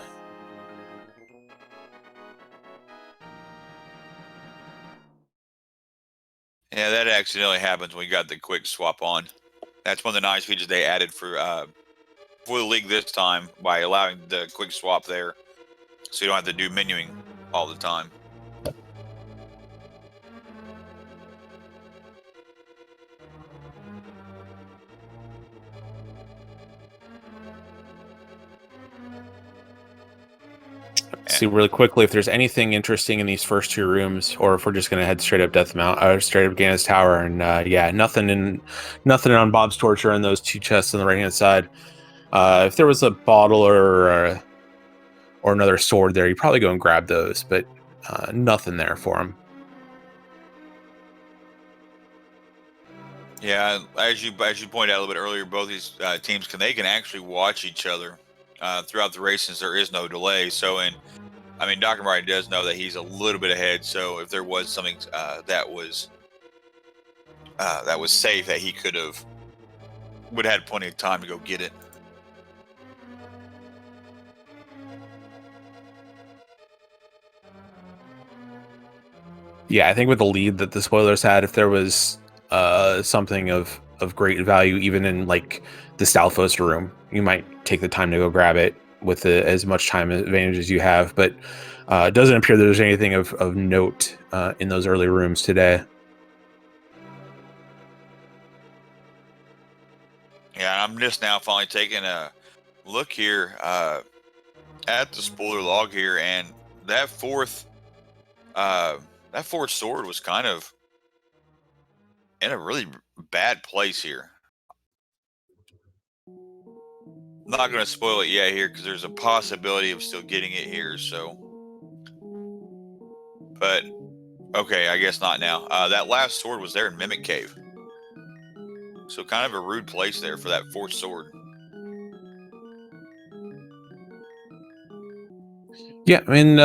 Yeah, that accidentally happens when you got the quick swap on. That's one of the nice features they added for the league this time by allowing the quick swap there, so you don't have to do menuing all the time. See really quickly if there's anything interesting in these first two rooms, or if we're just gonna head straight up Death Mount, or straight up Gannis Tower, and yeah, nothing on Bob's Torture in those two chests on the right hand side. If there was a bottle or another sword there, you'd probably go and grab those, but nothing there for him. Yeah, as you pointed out a little bit earlier, both these teams can actually watch each other throughout the race since there is no delay. So, I mean, Dr. Marty does know that he's a little bit ahead. So, if there was something that was safe, that he would have had plenty of time to go get it. Yeah, I think with the lead that the spoilers had, if there was something of great value, even in like the Stalfos room, you might take the time to go grab it with as much time advantage as you have. But it doesn't appear that there's anything of note in those early rooms today. Yeah, I'm just now finally taking a look here at the spoiler log here, and that fourth sword was kind of in a really bad place here. I'm not going to spoil it yet here because there's a possibility of still getting it here. So, but okay, I guess not now. That last sword was there in Mimic Cave, so kind of a rude place there for that fourth sword. Yeah, I mean,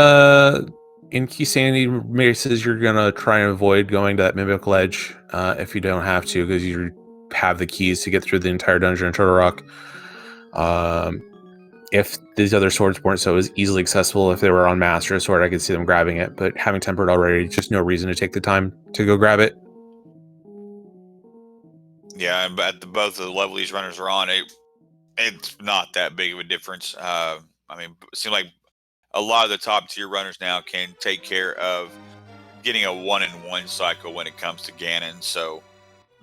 in Key Sanity races, you're gonna try and avoid going to that Mimic Ledge if you don't have to, because you have the keys to get through the entire dungeon in Turtle Rock. If these other swords weren't so as easily accessible, if they were on Master Sword, I could see them grabbing it. But having Tempered already, just no reason to take the time to go grab it. Yeah, but both of the level these runners are on, it's not that big of a difference. I mean, it seems like a lot of the top tier runners now can take care of getting a 1-in-1 cycle when it comes to Ganon. So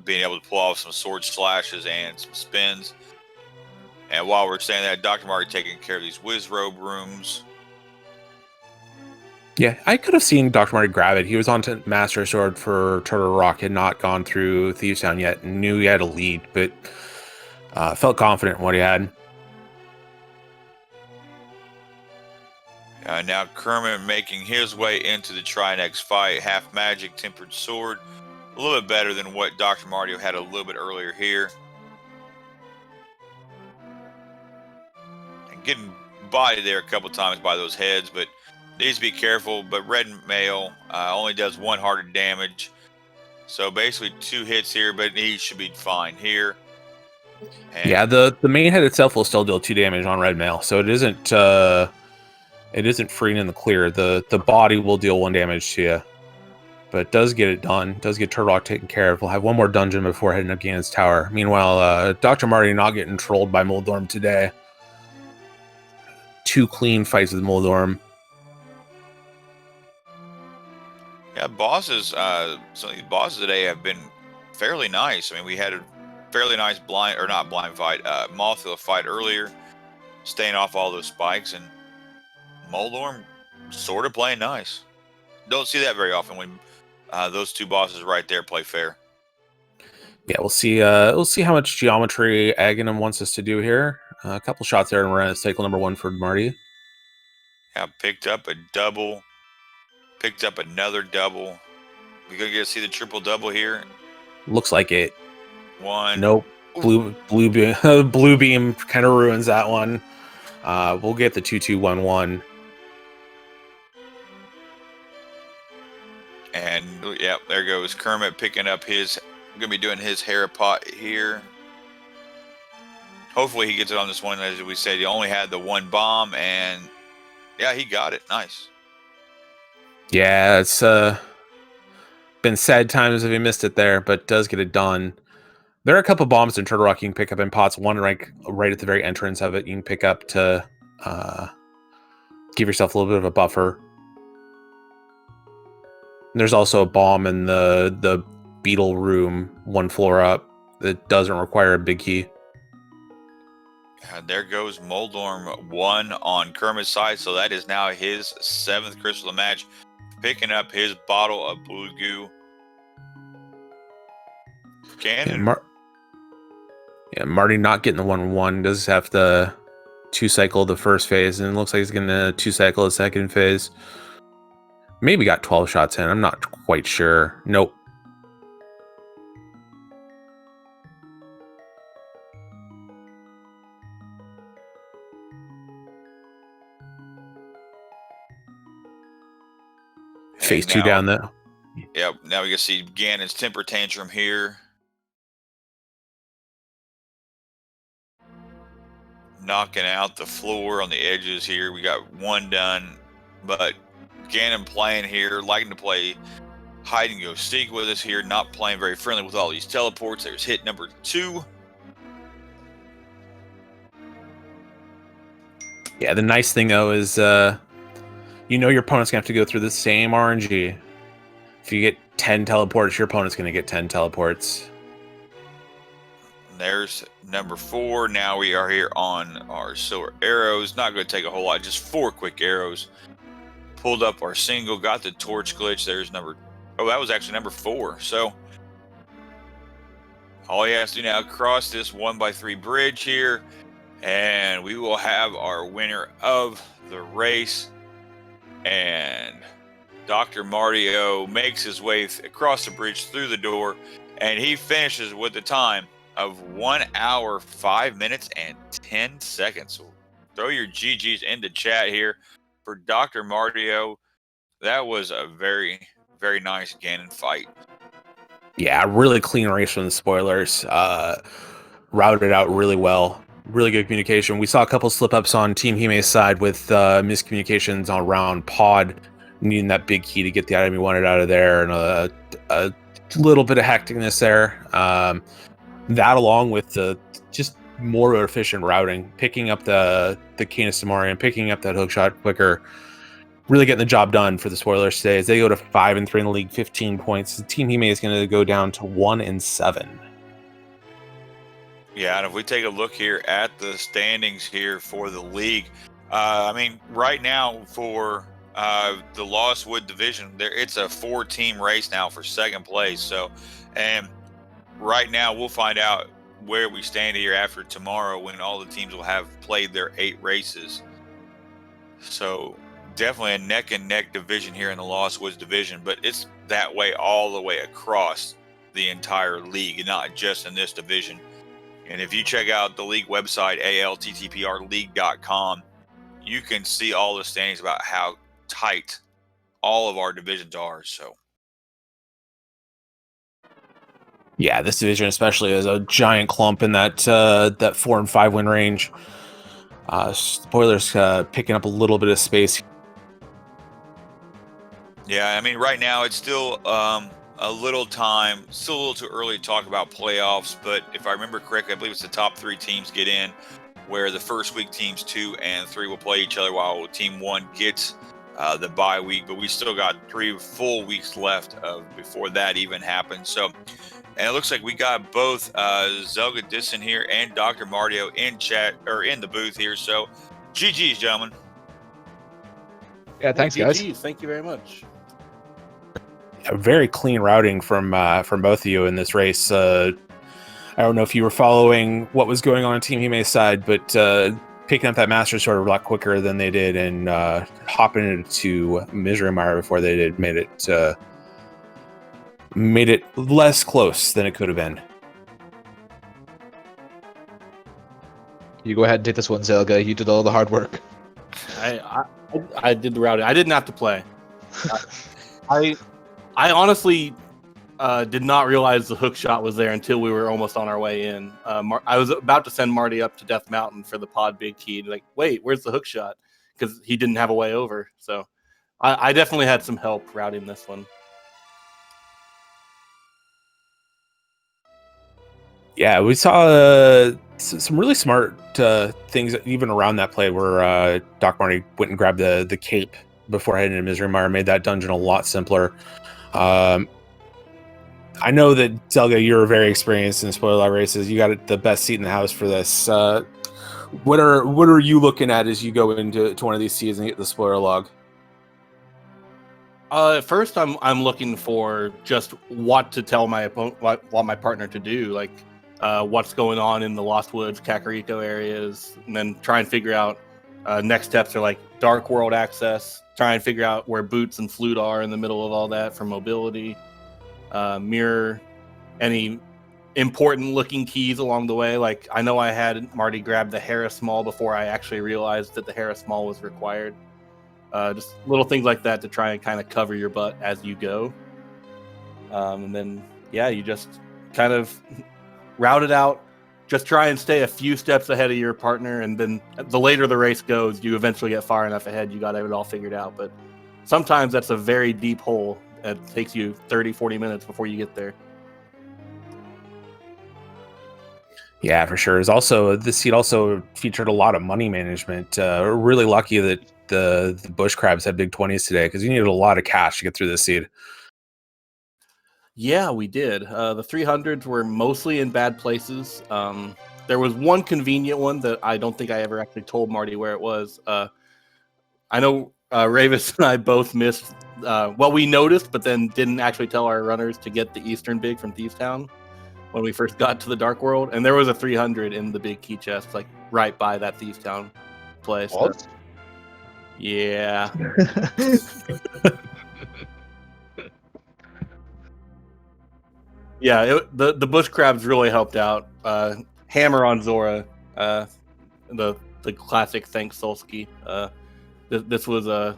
being able to pull off some sword slashes and some spins. And while we're saying that, Dr. Marty taking care of these Wizrobe rooms. Yeah, I could have seen Dr. Marty grab it. He was on to Master Sword for Turtle Rock, had not gone through Thieves Town yet, and knew he had a lead, but felt confident in what he had. Now Kermit making his way into the Trinex fight. Half magic, tempered sword. A little bit better than what Dr. Marty had a little bit earlier here. And getting bodied there a couple times by those heads, but needs to be careful. But Red Mail only does 1 hearted damage. So basically 2 hits here, but he should be fine here. And yeah, the main head itself will still deal 2 damage on Red Mail, so it isn't free in the clear. The body will deal 1 damage to you, but it does get it done. Does get Turtle Rock taken care of. We'll have 1 more dungeon before heading up Ganon's Tower. Meanwhile, Dr. Marty not getting trolled by Moldorm today. 2 clean fights with Moldorm. yeah, bosses. Some of these bosses today have been fairly nice. I mean, we had a fairly nice not blind fight, Mothula fight earlier, staying off all those spikes, and Moldorm sort of playing nice. Don't see that very often when those 2 bosses right there play fair. Yeah, we'll see. We'll see how much geometry Aghanim wants us to do here. A couple shots there, and we're at cycle number 1 for Marty. Yeah, picked up a double. Picked up another double. We gonna get to see the triple double here. Looks like it. 1. Nope. Blue beam, blue beam kind of ruins that one. We'll get the 2-2-1-1. And yeah, there goes Kermit picking up his. Gonna be doing his Haripot here. Hopefully he gets it on this one. As we said, he only had the 1 bomb, and yeah, he got it. Nice. Yeah, it's been sad times if he missed it there, but does get it done. There are a couple bombs in Turtle Rock you can pick up in pots. One right at the very entrance of it you can pick up to give yourself a little bit of a buffer. And there's also a bomb in the beetle room 1 floor up that doesn't require a big key. There goes Moldorm 1 on Kermit's side, so that is now his 7th crystal of the match, picking up his bottle of blue goo. Gannon. Marty not getting the 1-1, does have the 2-cycle the first phase, and it looks like he's going to 2-cycle the second phase. Maybe got 12 shots in, I'm not quite sure. Nope. Phase 2 down there. Yep, now we can see Gannon's temper tantrum here. Knocking out the floor on the edges here. We got 1 done, but Gannon playing here, liking to play hide and go seek with us here, not playing very friendly with all these teleports. There's hit number 2. Yeah, the nice thing though is your opponent's gonna have to go through the same RNG. If you get 10 teleports, your opponent's gonna get 10 teleports. There's number 4. Now we are here on our silver arrows. Not going to take a whole lot, just 4 quick arrows. Pulled up our single, got the torch glitch. There's that was actually number 4. So all he has to do now, cross this 1x3 bridge here, and we will have our winner of the race. And Dr. Martio makes his way across the bridge through the door, and he finishes with the time of 1 hour, 5 minutes, and 10 seconds. So throw your GGs into chat here for Dr. Martio. That was a very, very nice Ganon fight. Yeah, really clean race from the spoilers. Routed out really well. Really good communication. We saw a couple slip-ups on Team Hime's side with miscommunications on round pod, needing that big key to get the item you wanted out of there, and a little bit of hecticness there. That along with the just more efficient routing, picking up the Canis Demarian, picking up that hookshot quicker, really getting the job done for the spoilers today. As they go to 5-3 in the league, 15 points. The Team Hime is going to go down to 1-7. Yeah, and if we take a look here at the standings here for the league, right now for the Lost Wood division, it's a 4-team race now for second place. So, and right now we'll find out where we stand here after tomorrow, when all the teams will have played their 8 races. So definitely a neck and neck division here in the Lost Woods division, but it's that way all the way across the entire league, and not just in this division. And if you check out the league website, ALTTPRleague.com, you can see all the standings about how tight all of our divisions are. So yeah, this division especially is a giant clump in that 4 and 5 win range. Spoilers picking up a little bit of space. Yeah, right now it's still a little too early to talk about playoffs, but if I remember correctly, I believe it's the top 3 teams get in, where the first week teams 2 and 3 will play each other, while team 1 gets the bye week. But we still got 3 full weeks left before that even happens. So, and it looks like we got both Zelga Disson here and Dr. Martio in chat, or in the booth here. So GG's, gentlemen. Yeah, thanks, guys. GG's. Thank you very much. A very clean routing from both of you in this race. I don't know if you were following what was going on Team Hime's side, but picking up that Master Sword a lot quicker than they did, and hopping into Misery Mire before they did made it less close than it could have been. You go ahead and take this one, Zelga. You did all the hard work. I did the routing. I didn't have to play. I honestly did not realize the hook shot was there until we were almost on our way in. I was about to send Marty up to Death Mountain for the pod big key. Like, wait, where's the hook shot? Because he didn't have a way over. So I definitely had some help routing this one. Yeah, we saw some really smart things even around that play, where Doc Marty went and grabbed the cape before heading to Misery Mire, made that dungeon a lot simpler. I know that, Zelga, you're very experienced in spoiler races. You got the best seat in the house for this. What are you looking at as you go into one of these seeds and get the spoiler log? At first, I'm looking for just what to tell my opponent, what my partner to do, like what's going on in the Lost Woods, Kakariko areas, and then try and figure out next steps are like Dark World access. Try and figure out where Boots and Flute are in the middle of all that for mobility. Mirror any important looking keys along the way. Like I know I had Marty grab the Harris Mall before I actually realized that the Harris Mall was required. Just little things like that to try and kind of cover your butt as you go. And then, yeah, you just kind of route it out. Just try and stay a few steps ahead of your partner. And then the later the race goes, you eventually get far enough ahead. You got it all figured out. But sometimes that's a very deep hole. It takes you 30, 40 minutes before you get there. Yeah, for sure. This seed also featured a lot of money management. We're really lucky that the bush crabs had big 20s today because you needed a lot of cash to get through this seed. Yeah, we did. The 300s were mostly in bad places. There was one convenient one that I don't think I ever actually told Marty where it was. I know Ravis and I both missed. We noticed, but then didn't actually tell our runners to get the Eastern Big from Thieves Town when we first got to the Dark World. And there was a 300 in the big key chest, like right by that Thieves Town place. What? Yeah. Yeah, the bush crabs really helped out. Hammer on Zora, the classic thanks Solsky. This was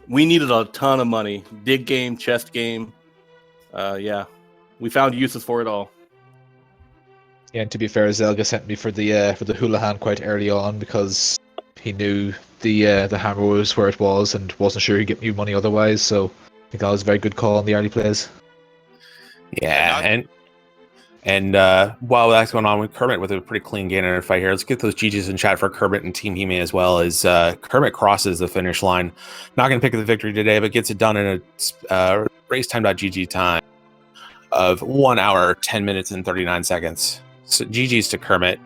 we needed a ton of money. Dig game, chest game. Yeah, we found uses for it all. Yeah, and to be fair, Zelga sent me for the Houlihan quite early on because he knew the hammer was where it was and wasn't sure he'd get me money otherwise. So I think that was a very good call on the early plays. Yeah, and while that's going on with Kermit with a pretty clean gain in our fight here, let's get those GGs in chat for Kermit and Team He-Man as well as Kermit crosses the finish line. Not going to pick up the victory today, but gets it done in a racetime.gg time of 1 hour, 10 minutes, and 39 seconds. So GGs to Kermit.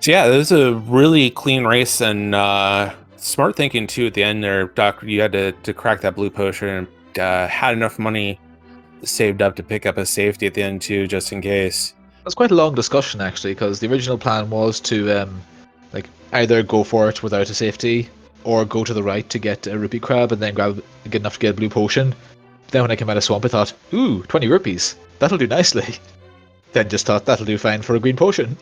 So yeah, it was a really clean race and smart thinking too at the end there, Doc. You had to crack that blue potion and had enough money saved up to pick up a safety at the end too, just in case. It was quite a long discussion actually, because the original plan was to either go for it without a safety or go to the right to get a rupee crab and then get enough to get a blue potion. Then when I came out of swamp, I thought, ooh, 20 rupees, that'll do nicely. Then just thought that'll do fine for a green potion.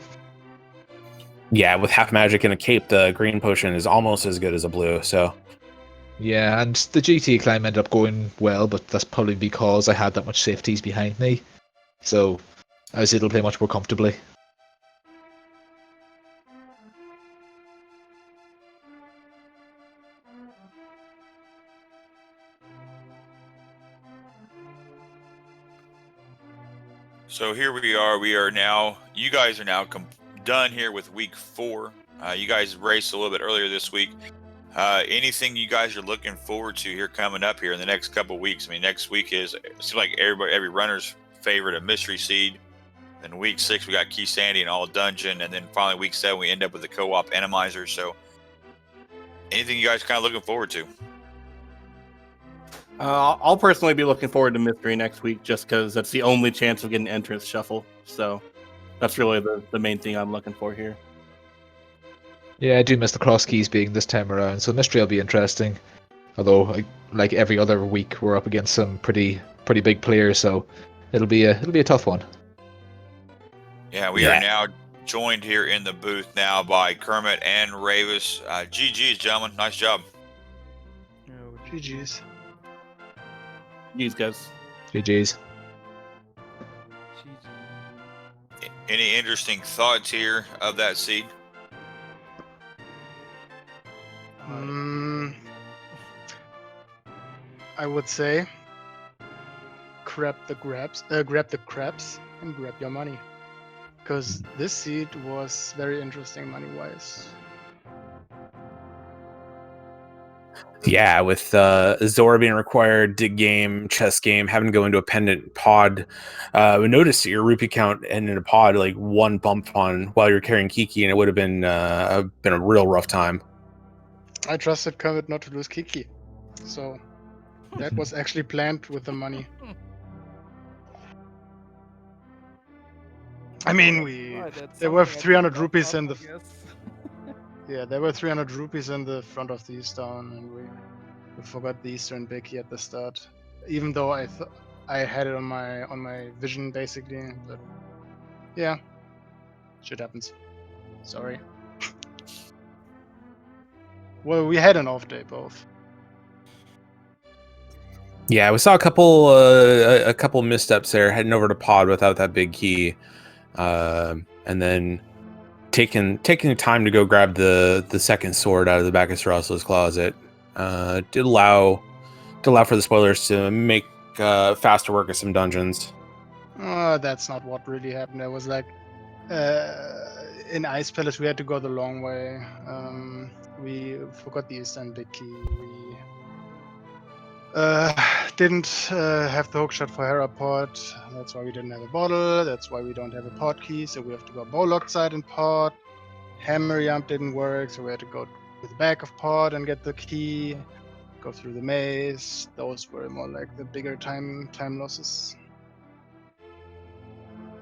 Yeah, with half magic and a cape, the green potion is almost as good as a blue. So yeah, and the GT climb ended up going well, but that's probably because I had that much safeties behind me, so I was able to play much more comfortably. So here we are. You guys are now done here with week 4. You guys raced a little bit earlier this week. Anything you guys are looking forward to here coming up here in the next couple of weeks? I mean, next week it seems like every runner's favorite, a mystery seed. Then week 6 we got Key Sandy and all dungeon, and then finally week 7 we end up with the co-op Randomizer. So anything you guys kind of looking forward to? I'll personally be looking forward to mystery next week just because that's the only chance of getting entrance shuffle. So that's really the main thing I'm looking for here. Yeah, I do miss the cross keys being this time around, so mystery will be interesting. Although, like every other week, we're up against some pretty big players, so it'll be a tough one. Yeah, we are now joined here in the booth now by Kermit and Ravis. GG's, gentlemen. Nice job. Oh, GG's. GG's, guys. GG's. Any interesting thoughts here of that seed? I would say grab the crabs and grab your money, because this seed was very interesting money-wise. Yeah, with Zora being required, dig game, chess game, having to go into a pendant pod. We noticed your rupee count and in a pod like one bump on while you're carrying Kiki, and it would have been a real rough time. I trusted Kermit not to lose Kiki, so that was actually planned with the money. I mean, there were 300 rupees in the there were 300 rupees in the front of the Eastern, and we forgot the Eastern Biggie at the start. Even though I had it on my vision basically, but yeah, shit happens. Sorry. Well, we had an off day both. Yeah, we saw a couple missteps there, heading over to pod without that big key, and then taking time to go grab the second sword out of the back of Saraslo's closet. Did allow for the spoilers to make faster work of some dungeons. That's not what really happened. There was like in Ice Palace we had to go the long way. We forgot the Eastern Big Key. We didn't have the hookshot for Herapod. That's why we didn't have a bottle. That's why we don't have a pod key. So we have to go Bollock side and pod. Hammer Jump didn't work, so we had to go to the back of pod and get the key. Go through the maze. Those were more like the bigger time losses,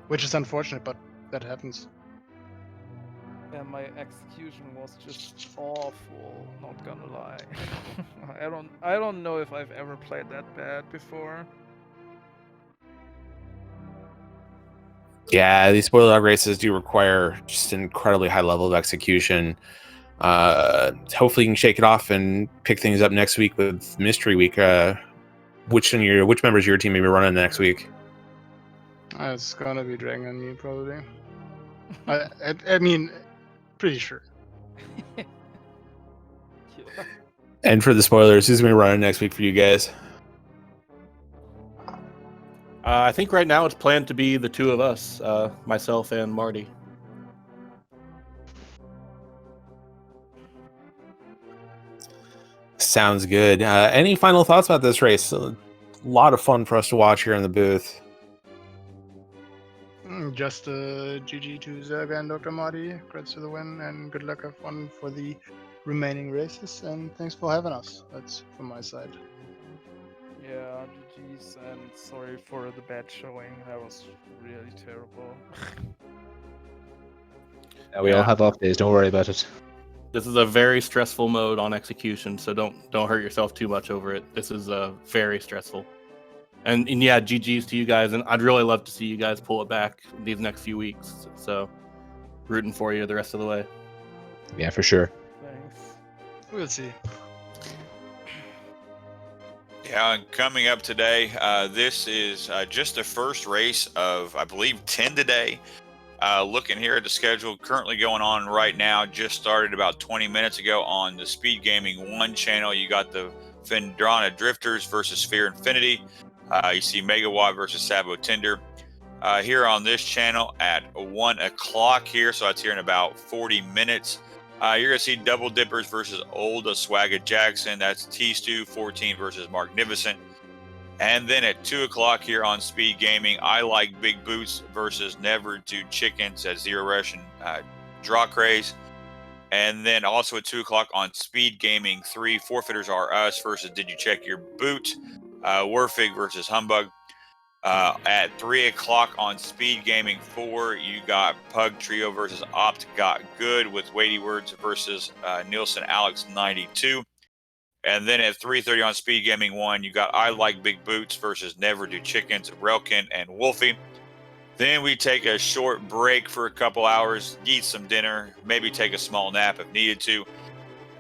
which is unfortunate, but that happens. Yeah, my execution was just awful, not gonna lie. I don't know if I've ever played that bad before. Yeah, these spoiler dog races do require just an incredibly high level of execution. Hopefully you can shake it off and pick things up next week with Mystery Week. Which members of your team may be running next week? It's gonna be Dragon and me probably. I mean, pretty sure. Yeah. And for the spoilers, who's gonna be running next week for you guys? I think right now it's planned to be the two of us, myself and Marty. Sounds good. Any final thoughts about this race? A lot of fun for us to watch here in the booth. Just GG to Zerga and Dr. Marty. Congrats to the win, and good luck, have fun for the remaining races, and thanks for having us. That's from my side. Yeah, GG's, and sorry for the bad showing. That was really terrible. We all have off days. Don't worry about it. This is a very stressful mode on execution, so don't hurt yourself too much over it. This is very stressful. And yeah, GG's to you guys, and I'd really love to see you guys pull it back these next few weeks. So, rooting for you the rest of the way. Yeah, for sure. Thanks. We'll see. Yeah, and coming up today, this is just the first race of, I believe, 10 today. Looking here at the schedule, currently going on right now, just started about 20 minutes ago on the Speed Gaming 1 channel. You got the Vendrana Drifters versus Sphere Infinity. You see Megawatt versus Sabo Tinder. Here on this channel at 1 o'clock here, so that's here in about 40 minutes. You're going to see Double Dippers versus Old Swagga Jackson. That's T-Stew 14 versus Magnificent. And then at 2 o'clock here on Speed Gaming, I Like Big Boots versus Never Do Chickens at Zero Rush and Draw Craze. And then also at 2 o'clock on Speed Gaming 3, Forfeiters Are Us versus Did You Check Your Boot? Werfig versus Humbug. At 3 o'clock on Speed Gaming 4, you got Pug Trio versus Opt Got Good with Weighty Words versus Nielsen Alex 92. And then at 3:30 on Speed Gaming 1, you got I Like Big Boots versus Never Do Chickens, Relkin and Wolfie. Then we take a short break for a couple hours, eat some dinner, maybe take a small nap if needed to.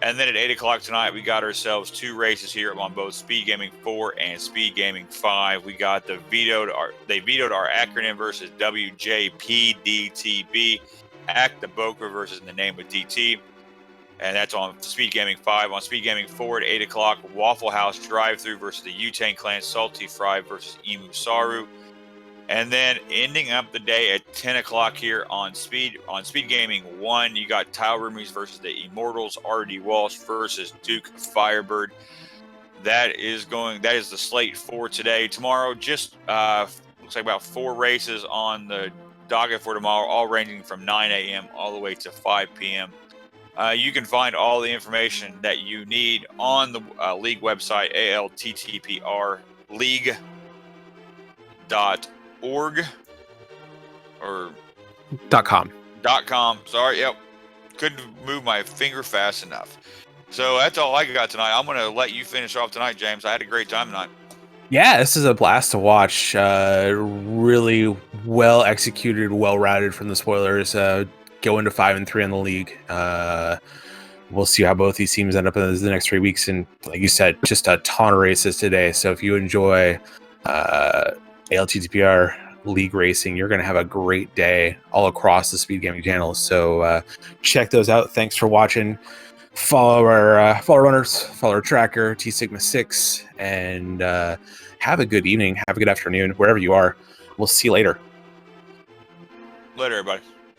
And then at 8 o'clock tonight, we got ourselves two races here on both Speed Gaming 4 and Speed Gaming 5. We got they vetoed our acronym versus WJPDTB, Act the Boker versus in the name of DT. And that's on Speed Gaming 5. On Speed Gaming 4 at 8 o'clock, Waffle House Drive-Thru versus the Utane Clan, Salty Fry versus Emu Saru. And then ending up the day at 10 o'clock here on SpeedGaming 1, you got Tile Roomies versus the Immortals, RD Walsh versus Duke Firebird. That is the slate for today. Tomorrow, just looks like about 4 races on the docket for tomorrow, all ranging from 9 a.m. all the way to 5 p.m. You can find all the information that you need on the league website, ALTTPR league.org or .com. .com. Sorry, yep. Couldn't move my finger fast enough. So that's all I got tonight. I'm going to let you finish off tonight, James. I had a great time tonight. Yeah, this is a blast to watch. Really well executed, well routed from the spoilers. Go into 5-3 in the league. We'll see how both these teams end up in the next 3 weeks. And like you said, just a ton of races today. So if you enjoy ALTTPR league racing, you're going to have a great day all across the SpeedGaming channels. So check those out. Thanks for watching. Follow our runners, follow our tracker, T Sigma 6, and have a good evening, have a good afternoon, wherever you are. We'll see you later. Later, everybody.